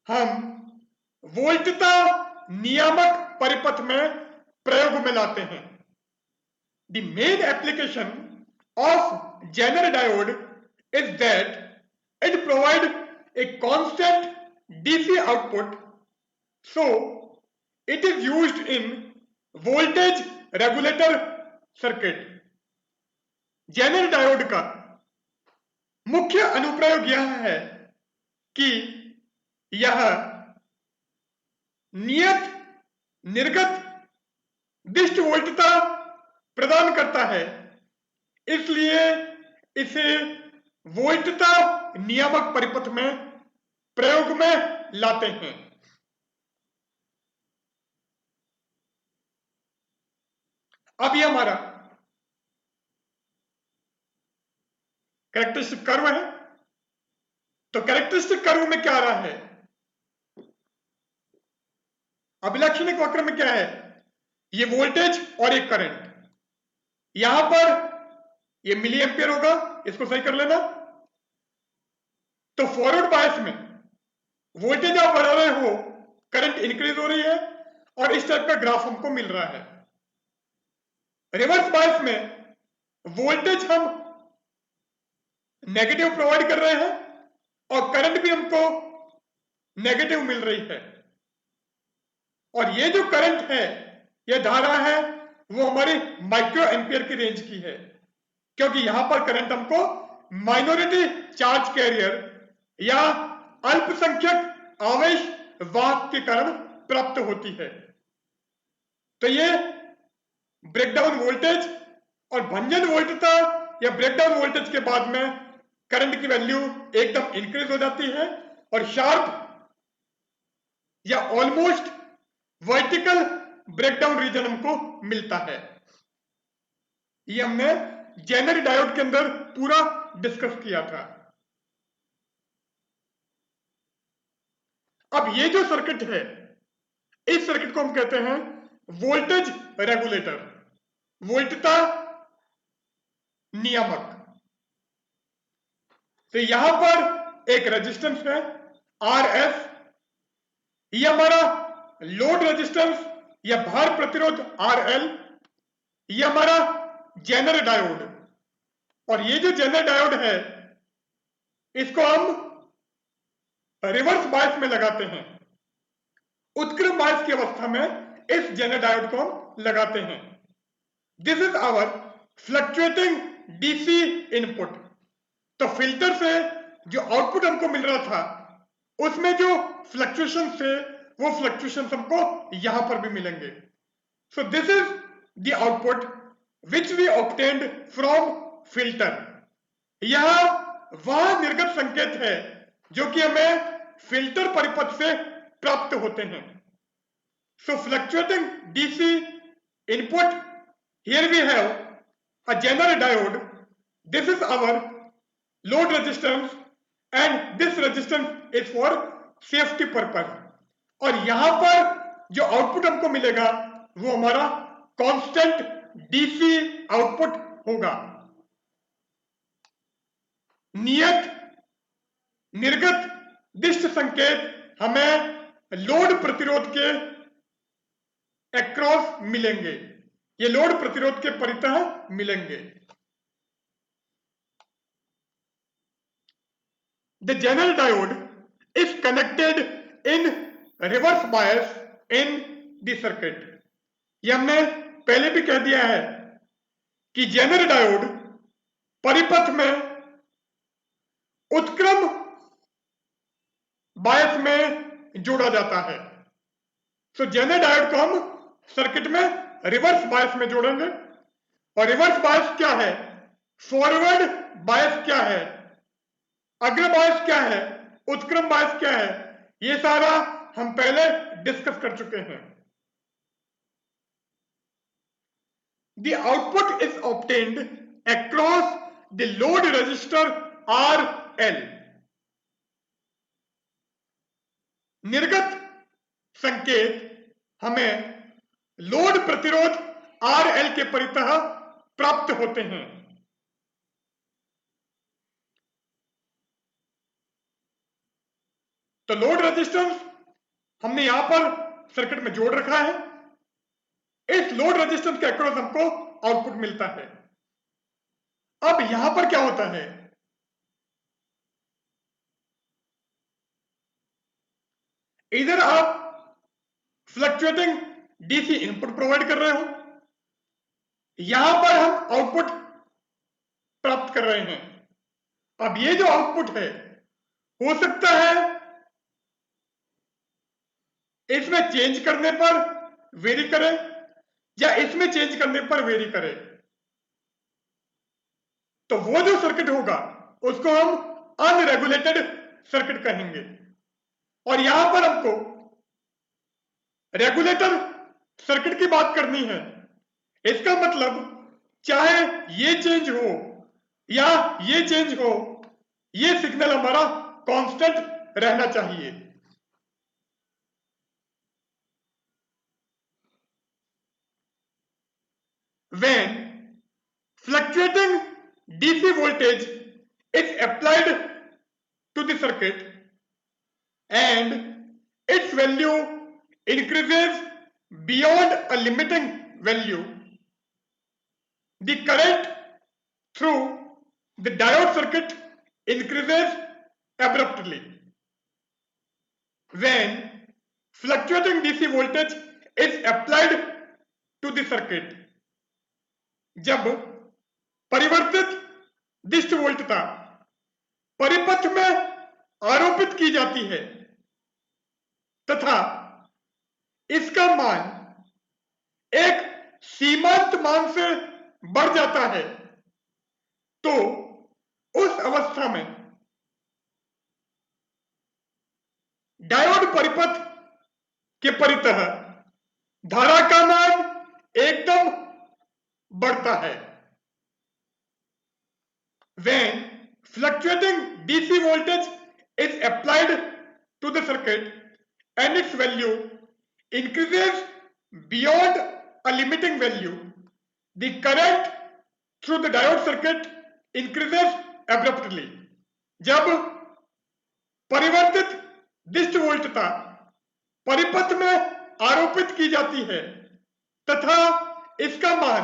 [SPEAKER 1] हम वोल्टता नियामक परिपथ में प्रयोग में लाते हैं। The main application of zener diode is that it provide a constant DC output, so it is used in voltage regulator circuit। Zener diode का मुख्य अनुप्रयोग यह है कि यह नियत निर्गत दिष्ट वोल्टता प्रदान करता है, इसलिए इसे वोल्टता नियामक परिपथ में प्रयोग में लाते हैं। अब ये हमारा कैरेक्टरिस्टिक कर्व है। तो कैरेक्टरिस्टिक कर्व में क्या आ रहा है? अभिलक्षणिक वक्र में क्या है? ये वोल्टेज और एक करंट, यहां पर ये मिली एम्पियर होगा, इसको सही कर लेना। तो फॉरवर्ड बायस में वोल्टेज आप बढ़ा रहे हो, करंट इंक्रीज हो रही है और इस टाइप का ग्राफ हमको मिल रहा है। रिवर्स बायस में वोल्टेज हम नेगेटिव प्रोवाइड कर रहे हैं और करंट भी हमको नेगेटिव मिल रही है, और ये जो करंट है, ये धारा है, वो हमारी माइक्रो एम्पियर की रेंज की है, क्योंकि यहां पर करंट हमको माइनॉरिटी चार्ज कैरियर या अल्पसंख्यक आवेश वाहक के कारण प्राप्त होती है। तो ये ब्रेकडाउन वोल्टेज और भंजन वोल्टता या ब्रेकडाउन वोल्टेज के बाद में करंट की वैल्यू एकदम इंक्रीज हो जाती है और शार्प या ऑलमोस्ट वर्टिकल ब्रेकडाउन रीजन हमको मिलता है। ये हमने जेनर डायोड के अंदर पूरा डिस्कस किया था। अब ये जो सर्किट है, इस सर्किट को हम कहते हैं वोल्टेज रेगुलेटर, वोल्टता नियामक। तो यहां पर एक रेजिस्टेंस है RS, ये हमारा लोड रेजिस्टेंस या भार प्रतिरोध RL, ये हमारा जेनर डायोड, और ये जो जेनर डायोड है इसको हम रिवर्स बायस में लगाते हैं। उत्क्रम बायस की अवस्था में इस जेनर डायोड को हम लगाते हैं। This is our fluctuating DC input. तो फिल्टर से जो आउटपुट हमको मिल रहा था उसमें जो फ्लक्चुएशन थे वो फ्लक्चुएशन हमको यहां पर भी मिलेंगे। So this is the output which we obtained from filter. यह वह निर्गत संकेत है जो कि हमें फिल्टर परिपथ से प्राप्त होते हैं। So fluctuating DC input, here we have a general diode, this is our load resistance and this resistance is for safety purpose, और यहां पर जो आउटपुट हमको मिलेगा वो हमारा कांस्टेंट डीसी आउटपुट होगा। नियत निर्गत दिष्ट संकेत हमें लोड प्रतिरोध के एक्रॉस मिलेंगे, ये लोड प्रतिरोध के परितः मिलेंगे। The general diode is connected in reverse bias in the circuit। ये हमने पहले भी कह दिया है कि जेनर डायोड परिपथ में उत्क्रम बायस में जोड़ा जाता है। सो जेनर डायोड को हम सर्किट में रिवर्स बायस में जोड़ेंगे। और रिवर्स बायस क्या है, फॉरवर्ड बायस क्या है, अग्र बायस क्या है, उत्क्रम बायस क्या है, ये सारा हम पहले डिस्कस कर चुके हैं। The output is obtained across the load resistor RL। निर्गत संकेत हमें लोड प्रतिरोध RL के परितः प्राप्त होते हैं। तो लोड रेजिस्टेंस हमने यहां पर सर्किट में जोड़ रखा है, इस लोड रेजिस्टेंस के अक्रॉस हमको आउटपुट मिलता है। अब यहां पर क्या होता है, इधर आप फ्लक्चुएटिंग डीसी इनपुट प्रोवाइड कर रहे हो, यहां पर हम आउटपुट प्राप्त कर रहे हैं। अब ये जो आउटपुट है हो सकता है इसमें चेंज करने पर वेरी करे या इसमें चेंज करने पर वेरी करे। तो वो जो सर्किट होगा उसको हम अनरेगुलेटेड सर्किट कहेंगे, और यहां पर हमको रेगुलेटर सर्किट की बात करनी है। इसका मतलब चाहे ये चेंज हो या ये चेंज हो, ये सिग्नल हमारा कांस्टेंट रहना चाहिए। When fluctuating DC voltage is applied to the circuit and its value increases beyond a limiting value, the current through the diode circuit increases abruptly. When fluctuating DC voltage is applied to the circuit, जब परिवर्तित दिष्ट वोल्टता परिपथ में आरोपित की जाती है तथा इसका मान एक सीमांत मान से बढ़ जाता है, तो उस अवस्था में डायोड परिपथ के परितः धारा का मान एकदम बढ़ता है। When fluctuating DC voltage is applied to the circuit and its value increases beyond a limiting value, the current through the diode circuit increases abruptly. जब परिवर्तित दिष्ट वोल्टता परिपथ में आरोपित की जाती है तथा इसका मान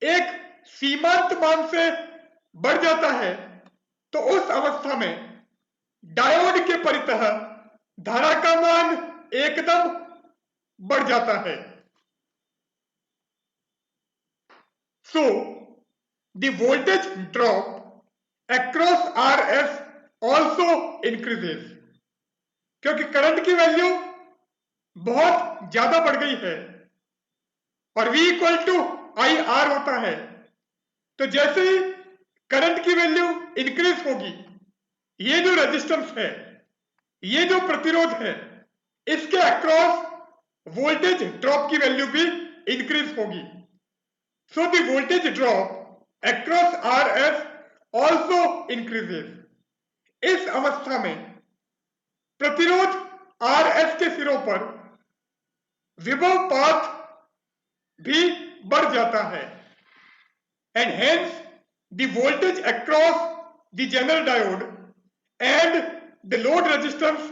[SPEAKER 1] एक सीमांत मान से बढ़ जाता है, तो उस अवस्था में डायोड के परितः धारा का मान एकदम बढ़ जाता है। So the voltage drop across RS also increases, क्योंकि करंट की वैल्यू बहुत ज्यादा बढ़ गई है और V equal to I R होता है, तो जैसे ही करंट की वैल्यू इंक्रीज होगी, ये जो रेजिस्टेंस है, ये जो प्रतिरोध है, इसके अक्रॉस वोल्टेज ड्रॉप की वैल्यू भी इंक्रीज होगी। सो the voltage drop across RS also increases. इस अवस्था में प्रतिरोध RS के सिरों पर विभव पाथ भी बढ़ जाता है and hence the voltage across the general diode and the load resistance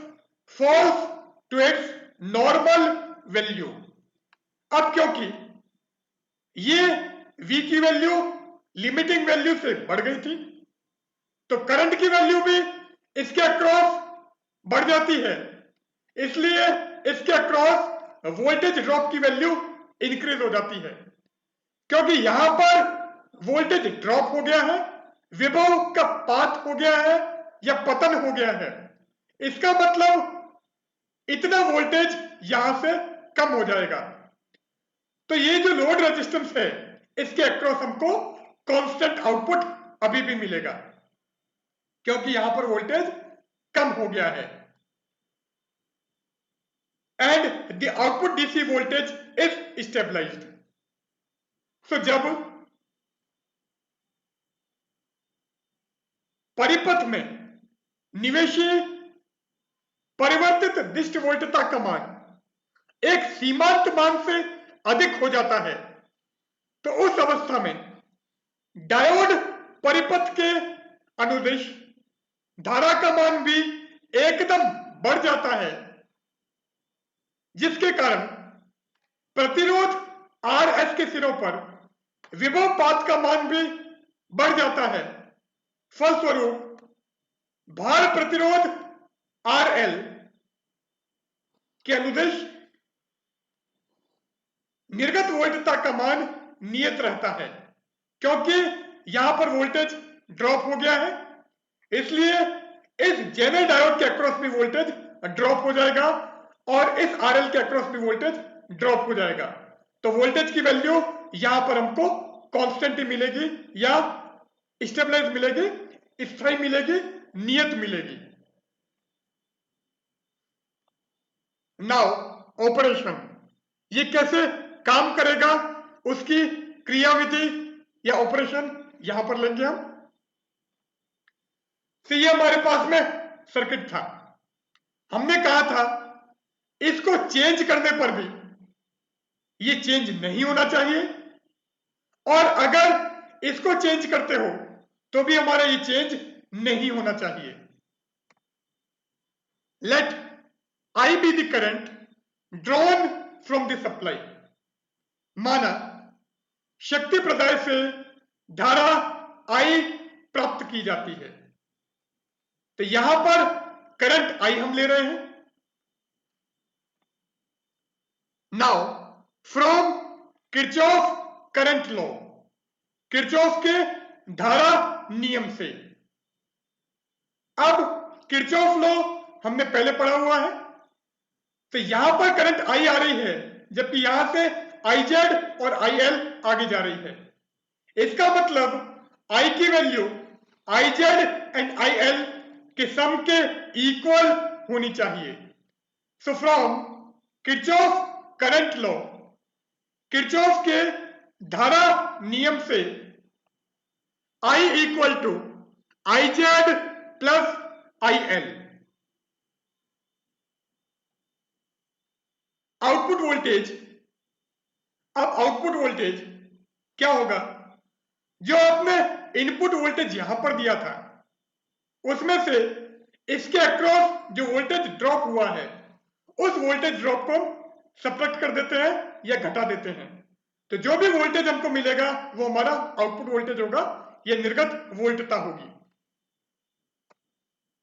[SPEAKER 1] falls to its normal value. अब क्योंकि ये V की वैल्यू लिमिटिंग वैल्यू से बढ़ गई थी, तो करंट की वैल्यू भी इसके अक्रॉस बढ़ जाती है, इसलिए इसके अक्रॉस वोल्टेज ड्रॉप की वैल्यू इंक्रीज हो जाती है। क्योंकि यहां पर वोल्टेज ड्रॉप हो गया है, विभव का पाथ हो गया है या पतन हो गया है, इसका मतलब इतना वोल्टेज यहां से कम हो जाएगा। तो ये जो लोड रेजिस्टेंस है, इसके अक्रॉस हमको कांस्टेंट आउटपुट अभी भी मिलेगा, क्योंकि यहां पर वोल्टेज कम हो गया है and the output DC voltage is stabilized. So जब परिपथ में निवेशी परिवर्तित दिष्ट वोल्टता का मान एक सीमांत मान से अधिक हो जाता है, तो उस अवस्था में डायोड परिपथ के अनुदिश धारा का मान भी एकदम बढ़ जाता है, जिसके कारण प्रतिरोध RS के सिरों पर विभव पाथ का मान भी बढ़ जाता है। फलस्वरूप भार प्रतिरोध RL के अनुदिश निर्गत वोल्टता का मान नियत रहता है, क्योंकि यहां पर वोल्टेज ड्रॉप हो गया है, इसलिए इस जनरल डायोड के अक्रॉस भी वोल्टेज ड्रॉप हो जाएगा और इस RL के अक्रॉस भी वोल्टेज ड्रॉप हो जाएगा। तो वोल्टेज की वैल्यू यहां पर हमको कांस्टेंट मिलेगी या स्टेबलाइज मिलेगी, स्थायी मिलेगी, नियत मिलेगी। नाउ ऑपरेशन, ये कैसे काम करेगा उसकी क्रियाविधि या ऑपरेशन यहां पर लेंगे हम। तो ये हमारे पास में सर्किट था, हमने कहा था इसको चेंज करने पर भी ये चेंज नहीं होना चाहिए, और अगर इसको चेंज करते हो तो भी हमारा ये चेंज नहीं होना चाहिए। Let I be the current drawn from the supply। माना शक्ति प्रदाय से धारा I प्राप्त की जाती है, तो यहां पर करंट I हम ले रहे हैं। Now from Kirchhoff current law, Kirchhoff के धारा नियम से। अब किरचॉफ लॉ हमने पहले पढ़ा हुआ है, तो यहां पर करंट I आ रही है, जबकि यहां से IZ और IL आगे जा रही है। इसका मतलब I की वैल्यू IZ एंड IL के सम के इक्वल होनी चाहिए। So from Kirchhoff current law, Kirchhoff के धारा नियम से I equal to IZ plus IL। Output voltage अब आउटपुट वोल्टेज क्या होगा, जो आपने इनपुट वोल्टेज यहां पर दिया था उसमें से इसके अक्रॉस जो वोल्टेज ड्रॉप हुआ है उस वोल्टेज ड्रॉप को सब्ट्रैक्ट कर देते हैं या घटा देते हैं। तो जो भी वोल्टेज हमको मिलेगा वो हमारा आउटपुट वोल्टेज होगा, ये निर्गत वोल्टता होगी।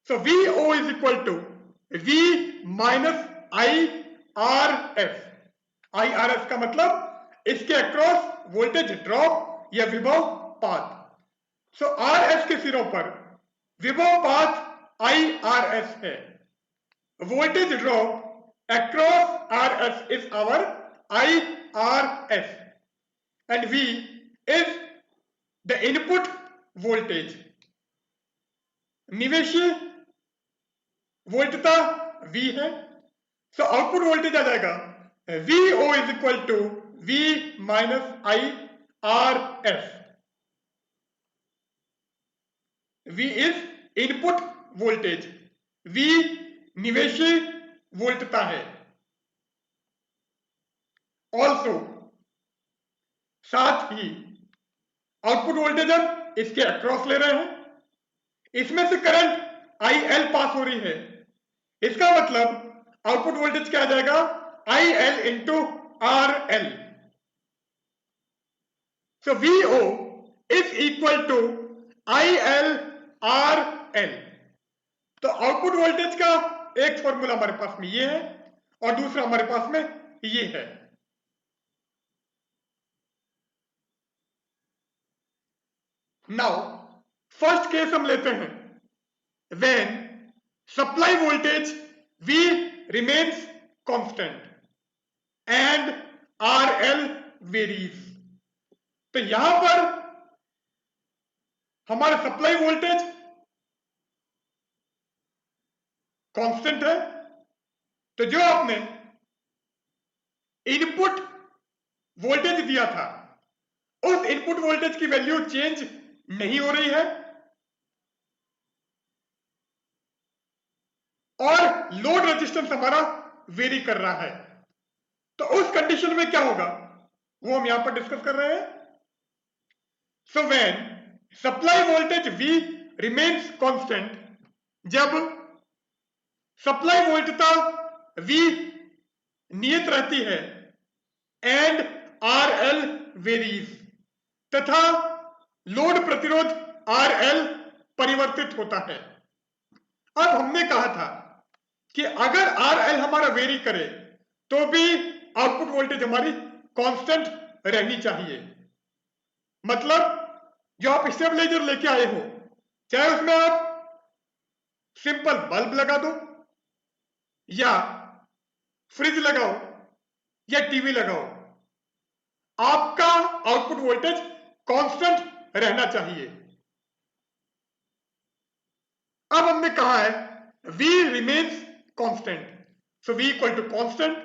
[SPEAKER 1] So VO is equal to V minus IRS। IRS का मतलब इसके अक्रॉस वोल्टेज ड्रॉप या विभव पाथ। सो RS के सिरों पर विभव पाथ IRS है, voltage drop across RS is our IRS and V is the input voltage। निवेशी वोल्टता V है, सो आउटपुट वोल्टेज आ जाएगा VO is equal to V minus IRS। V is input voltage, V निवेशी वोल्टता है। ऑल्सो साथ ही आउटपुट वोल्टेज हम इसके अक्रॉस ले रहे हैं, इसमें से करंट IL पास हो रही है, इसका मतलब आउटपुट वोल्टेज क्या आ जाएगा IL into RL। So VO is equal to IL RL। तो आउटपुट वोल्टेज का एक फॉर्मूला हमारे पास में ये है और दूसरा हमारे पास में ये है। नाउ फर्स्ट केस हम लेते हैं, when supply voltage V remains constant and RL varies। तो यहां पर हमारा सप्लाई वोल्टेज कांस्टेंट है, तो जो आपने इनपुट वोल्टेज दिया था उस इनपुट वोल्टेज की वैल्यू चेंज नहीं हो रही है और लोड रेजिस्टेंस हमारा वेरी कर रहा है। तो उस कंडीशन में क्या होगा वो हम यहां पर डिस्कस कर रहे हैं। So when supply voltage V remains constant, जब सप्लाई वोल्टता V नियत रहती है एंड RL वेरीज, तथा लोड प्रतिरोध RL परिवर्तित होता है। अब हमने कहा था कि अगर RL हमारा वेरी करे तो भी आउटपुट वोल्टेज हमारी कांस्टेंट रहनी चाहिए। मतलब जो आप स्टेबलाइजर लेके आए हो, चाहे उसमें आप सिंपल बल्ब लगा दो या फ्रिज लगाओ या टीवी लगाओ, आपका आउटपुट वोल्टेज कांस्टेंट रहना चाहिए। अब हमने कहा है V remains constant, so V equal to constant,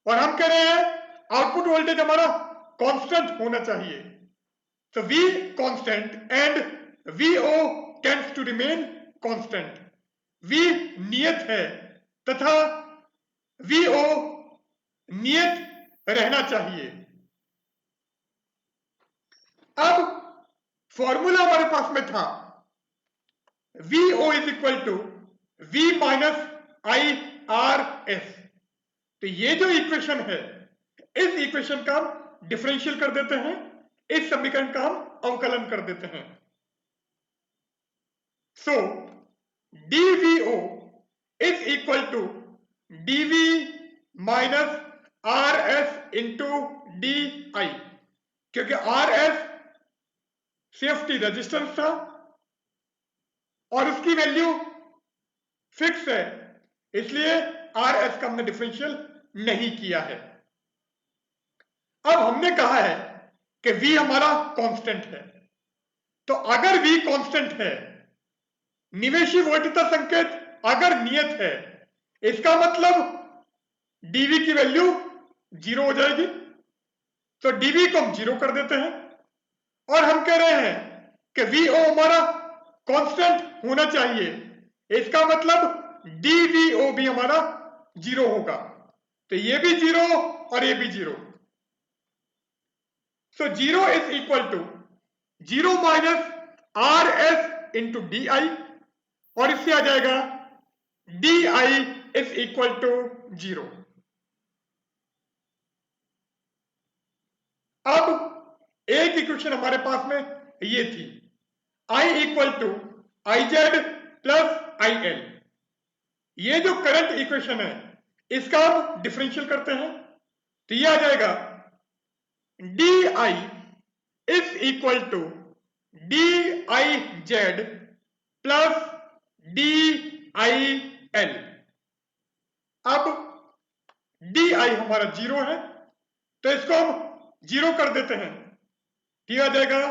[SPEAKER 1] और हम कह रहे हैं आउटपुट वोल्टेज हमारा कांस्टेंट होना चाहिए। So V constant and VO tends to remain constant. V नियत है तथा VO नियत रहना चाहिए। अब फॉर्मूला हमारे पास में था VO is equal to V minus IRS। तो ये जो इक्वेशन है, इस इक्वेशन का हम डिफरेंशियल कर देते हैं, इस समीकरण का हम अवकलन कर देते हैं। So DVO is equal to DV minus RS into DI, क्योंकि RS सेफ्टी रेजिस्टेंस था और उसकी वैल्यू फिक्स है, इसलिए RS का हमने डिफरेंशियल नहीं किया है। अब हमने कहा है कि V हमारा कांस्टेंट है, तो अगर V कांस्टेंट है, निवेशी वोल्टता संकेत अगर नियत है, इसका मतलब dV की वैल्यू 0 हो जाएगी। तो dV को हम 0 कर देते हैं और हम कह रहे हैं कि VO हमारा कांस्टेंट होना चाहिए, इसका मतलब DVO भी हमारा 0 होगा। तो ये भी 0 और ये भी 0। So zero is equal to 0 minus R S into D I, और इससे आ जाएगा D I is equal to 0। अब एक इक्वेशन हमारे पास में ये थी, I equal to I Z plus I L. ये जो करंट इक्वेशन है इसका हम डिफरेंशियल करते हैं, तो ये आ जाएगा D I is equal to D I Z plus D I L. अब डी आई हमारा 0 है, तो इसको हम 0 कर देते हैं, तो आ जाएगा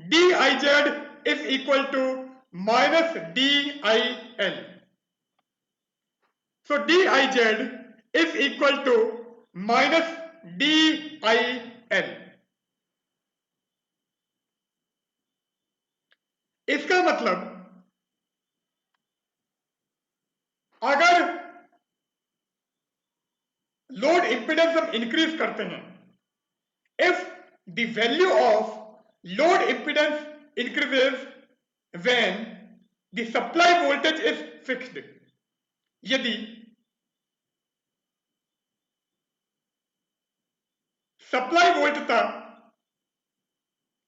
[SPEAKER 1] D I Z is equal to minus D I L. So D I Z is equal to minus D I L. इसका मतलब अगर लोड इंपीडेंस हम इंक्रीज करते हैं, if the value of load impedance increases when the supply voltage is fixed, यदि supply वोल्टता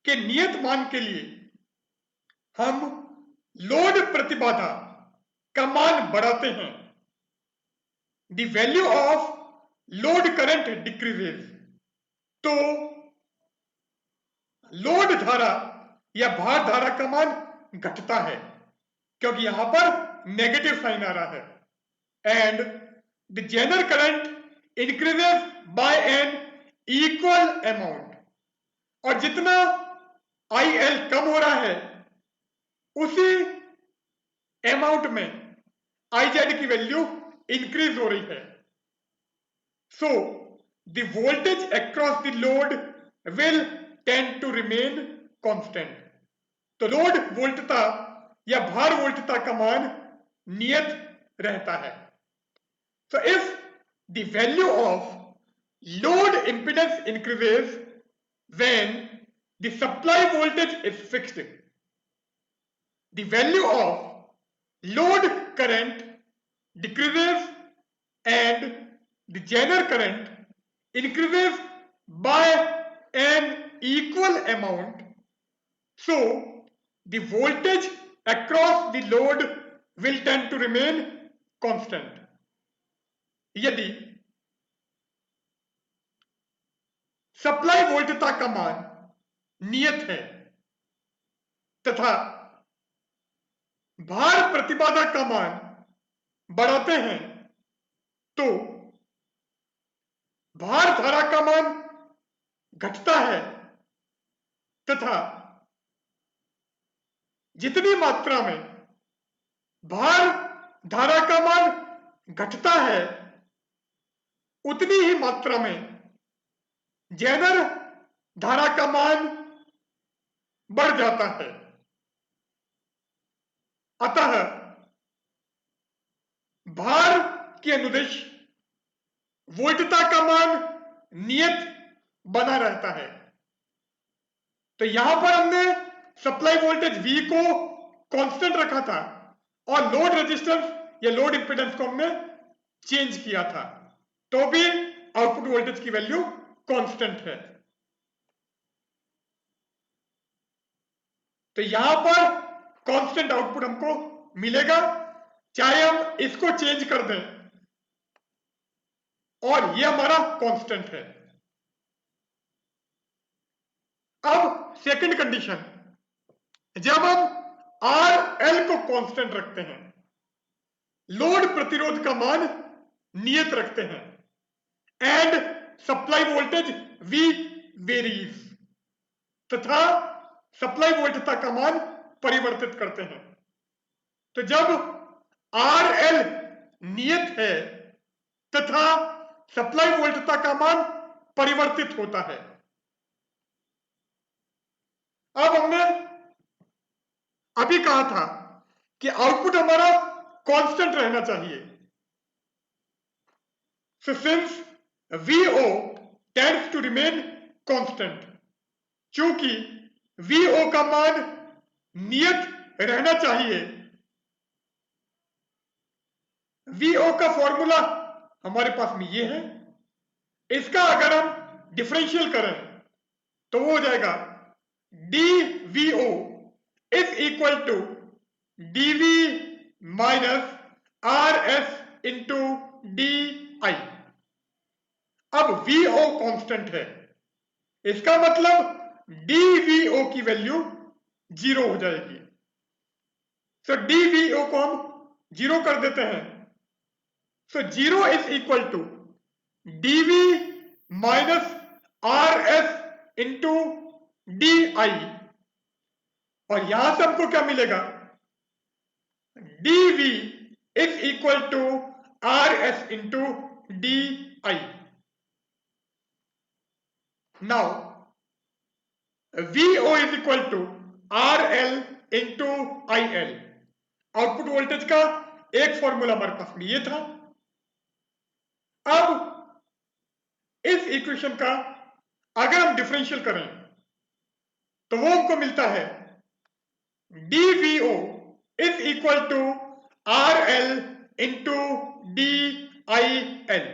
[SPEAKER 1] के नियत मान के लिए हम लोड प्रतिबाधा का मान बढ़ाते हैं, the value of load current decreases, तो लोड धारा या भार धारा का मान घटता है, क्योंकि यहां पर नेगेटिव साइन आ रहा है। And the general current increases by an equal amount, और जितना आई एल कम हो रहा है उसी अमाउंट में आई जेड की वैल्यू इंक्रीज हो रही है। So the voltage across the load will tend to remain constant, तो लोड वोल्टता या भार वोल्टता का मान नियत रहता है। So if the value of load impedance increases when the supply voltage is fixed, the value of load current decreases and the general current increases by an equal amount, so the voltage across the load will tend to remain constant। यदि supply वोल्टता का मान नियत है तथा भार प्रतिबाधा का मान बढ़ाते हैं, तो भार धारा का मान घटता है तथा जितनी मात्रा में भार धारा का मान घटता है उतनी ही मात्रा में जेनर धारा का मान बढ़ जाता है। अतः भार के अनुदिश वोल्टता का मान नियत बना रहता है। तो यहां पर हमने सप्लाई वोल्टेज V को कांस्टेंट रखा था और लोड रेजिस्टेंस या लोड इंपीडेंस को हमने चेंज किया था, तो भी आउटपुट वोल्टेज की वैल्यू कांस्टेंट है। तो यहां पर कांस्टेंट आउटपुट हमको मिलेगा, चाहे हम इसको चेंज कर दें, और ये हमारा कांस्टेंट है। अब सेकंड कंडीशन, जब हम आर एल को कांस्टेंट रखते हैं, लोड प्रतिरोध का मान नियत रखते हैं, and supply voltage V varies, तथा सप्लाई वोल्टता का मान परिवर्तित करते हैं, तो जब आर एल नियत है तथा सप्लाई वोल्टता का मान परिवर्तित होता है। अब हमने अभी कहा था कि आउटपुट हमारा कांस्टेंट रहना चाहिए। So since VO tends to remain constant, चूंकि VO का मान नियत रहना चाहिए, VO का फॉर्मूला हमारे पास में ये है। इसका अगर हम डिफरेंशियल करें तो वो हो जाएगा dVO is equal to dV minus RS into DI। अब VO कांस्टेंट है, इसका मतलब dVO की वैल्यू 0 हो जाएगी। सो dVO को हम 0 कर देते हैं। So 0 is equal to dV minus RS into DI, और यहां से हमको क्या मिलेगा, dV is equal to RS into DI। Now VO is equal to RL into IL। Output voltage का एक फॉर्मूला हमारे पास में ये था। अब इस इक्वेशन का अगर हम डिफरेंशियल करें तो वो हमको मिलता है dVO is equal to RL into DIL।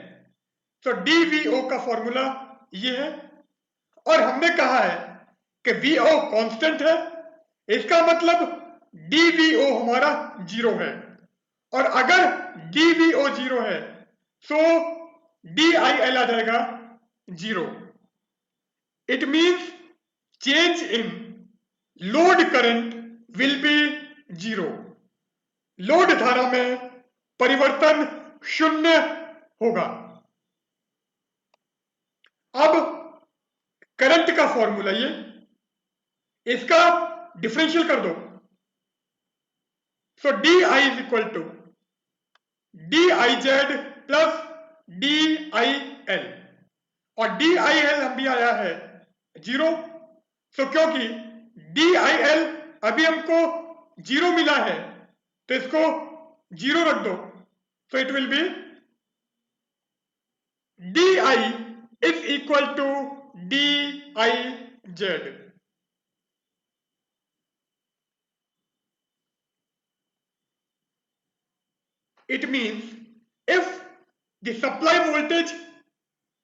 [SPEAKER 1] तो dVO का फॉर्मूला ये है, और हमने कहा है कि VO कांस्टेंट है, इसका मतलब dVO हमारा 0 है, और अगर dVO 0 है तो DIL आ जाएगा 0। It means change in load current will be 0। Load धारा में परिवर्तन 0 होगा। अब करंट का फॉर्मूला ये, इसका डिफरेंशियल कर दो। So DI is equal to DIZ plus DIL, और DIL हम भी आया है 0। सो क्योंकि DIL अभी हमको 0 मिला है तो इसको 0 रख दो। So it will be DI is equal to DIZ। It means if the supply voltage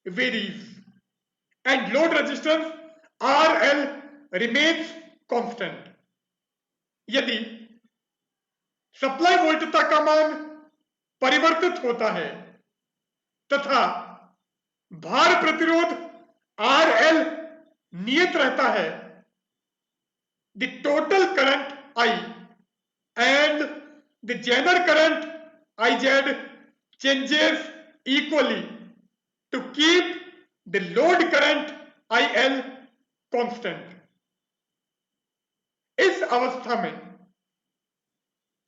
[SPEAKER 1] varies and load resistance RL remains constant, यदि सप्लाई वोल्टता का मान परिवर्तित होता है तथा भार प्रतिरोध RL नियत रहता है, the total current I and the Zener current IZ changes equally to keep the load current IL constant। इस अवस्था में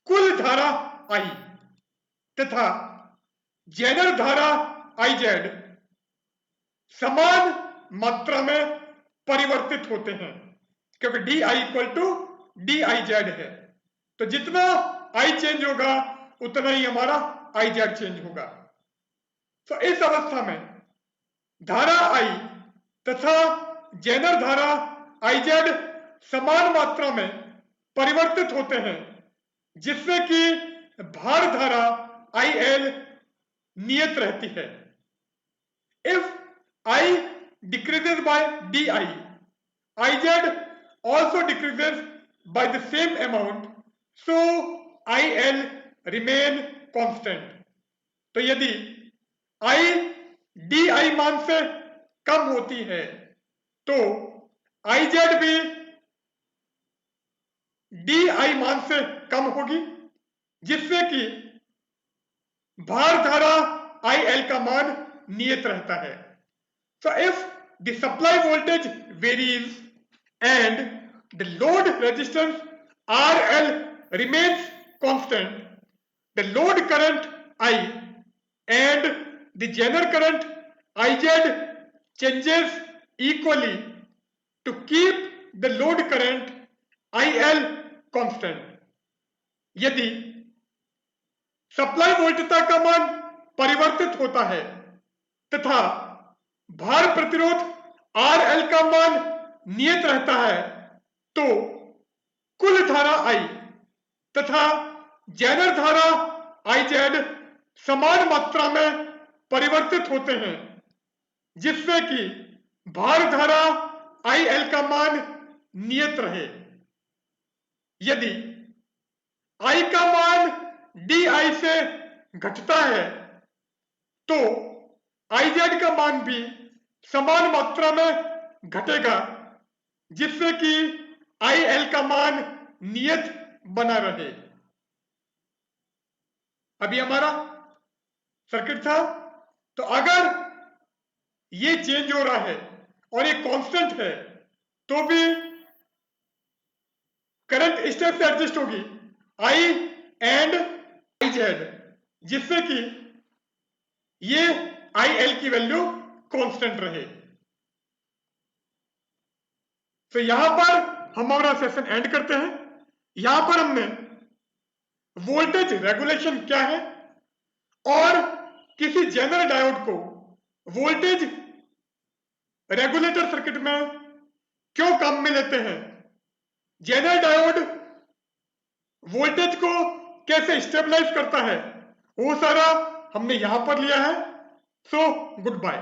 [SPEAKER 1] कुल धारा I तथा जेनर धारा IZ समान मात्रा में परिवर्तित होते हैं, क्योंकि DI इक्वल टू DIZ है, तो जितना I चेंज होगा उतना ही हमारा IZ चेंज होगा। तो इस अवस्था में धारा I तथा जेनर धारा IZ समान मात्रा में परिवर्तित होते हैं, जिससे कि भार धारा IL नियत रहती है। If I decreases by DI, IZ also decreases by the same amount, so IL remain constant। तो यदि I DI मान से कम होती है तो IZ भी DI मान से कम होगी, जिससे कि भार धारा IL का मान नियत रहता है। So if the supply voltage varies and the load resistance RL remains constant, the load current I and the Zener current IZ changes equally to keep the load current IL constant। यदि supply वोल्टता का मान परिवर्तित होता है तथा भार प्रतिरोध RL का मान नियत रहता है तो कुल धारा I तथा जेनर धारा IZ समान मात्रा में परिवर्तित होते हैं, जिससे कि भार धारा IL का मान नियत रहे। यदि I का मान DI से घटता है तो IZ का मान भी समान मात्रा में घटेगा, जिससे कि IL का मान नियत बना रहे। अभी हमारा सर्किट था, तो अगर ये चेंज हो रहा है और ये कांस्टेंट है तो भी करंट स्टेप से एडजस्ट होगी I एंड IZ, जिससे कि ये IL की वैल्यू कांस्टेंट रहे। तो यहां पर हम हमारा सेशन एंड करते हैं। यहां पर हमने वोल्टेज रेगुलेशन क्या है और किसी जनरल डायोड को वोल्टेज रेगुलेटर सर्किट में क्यों काम में लेते हैं, जनरल डायोड वोल्टेज को कैसे स्टेबलाइज करता है, वो सारा हमने यहां पर लिया है। So good bye.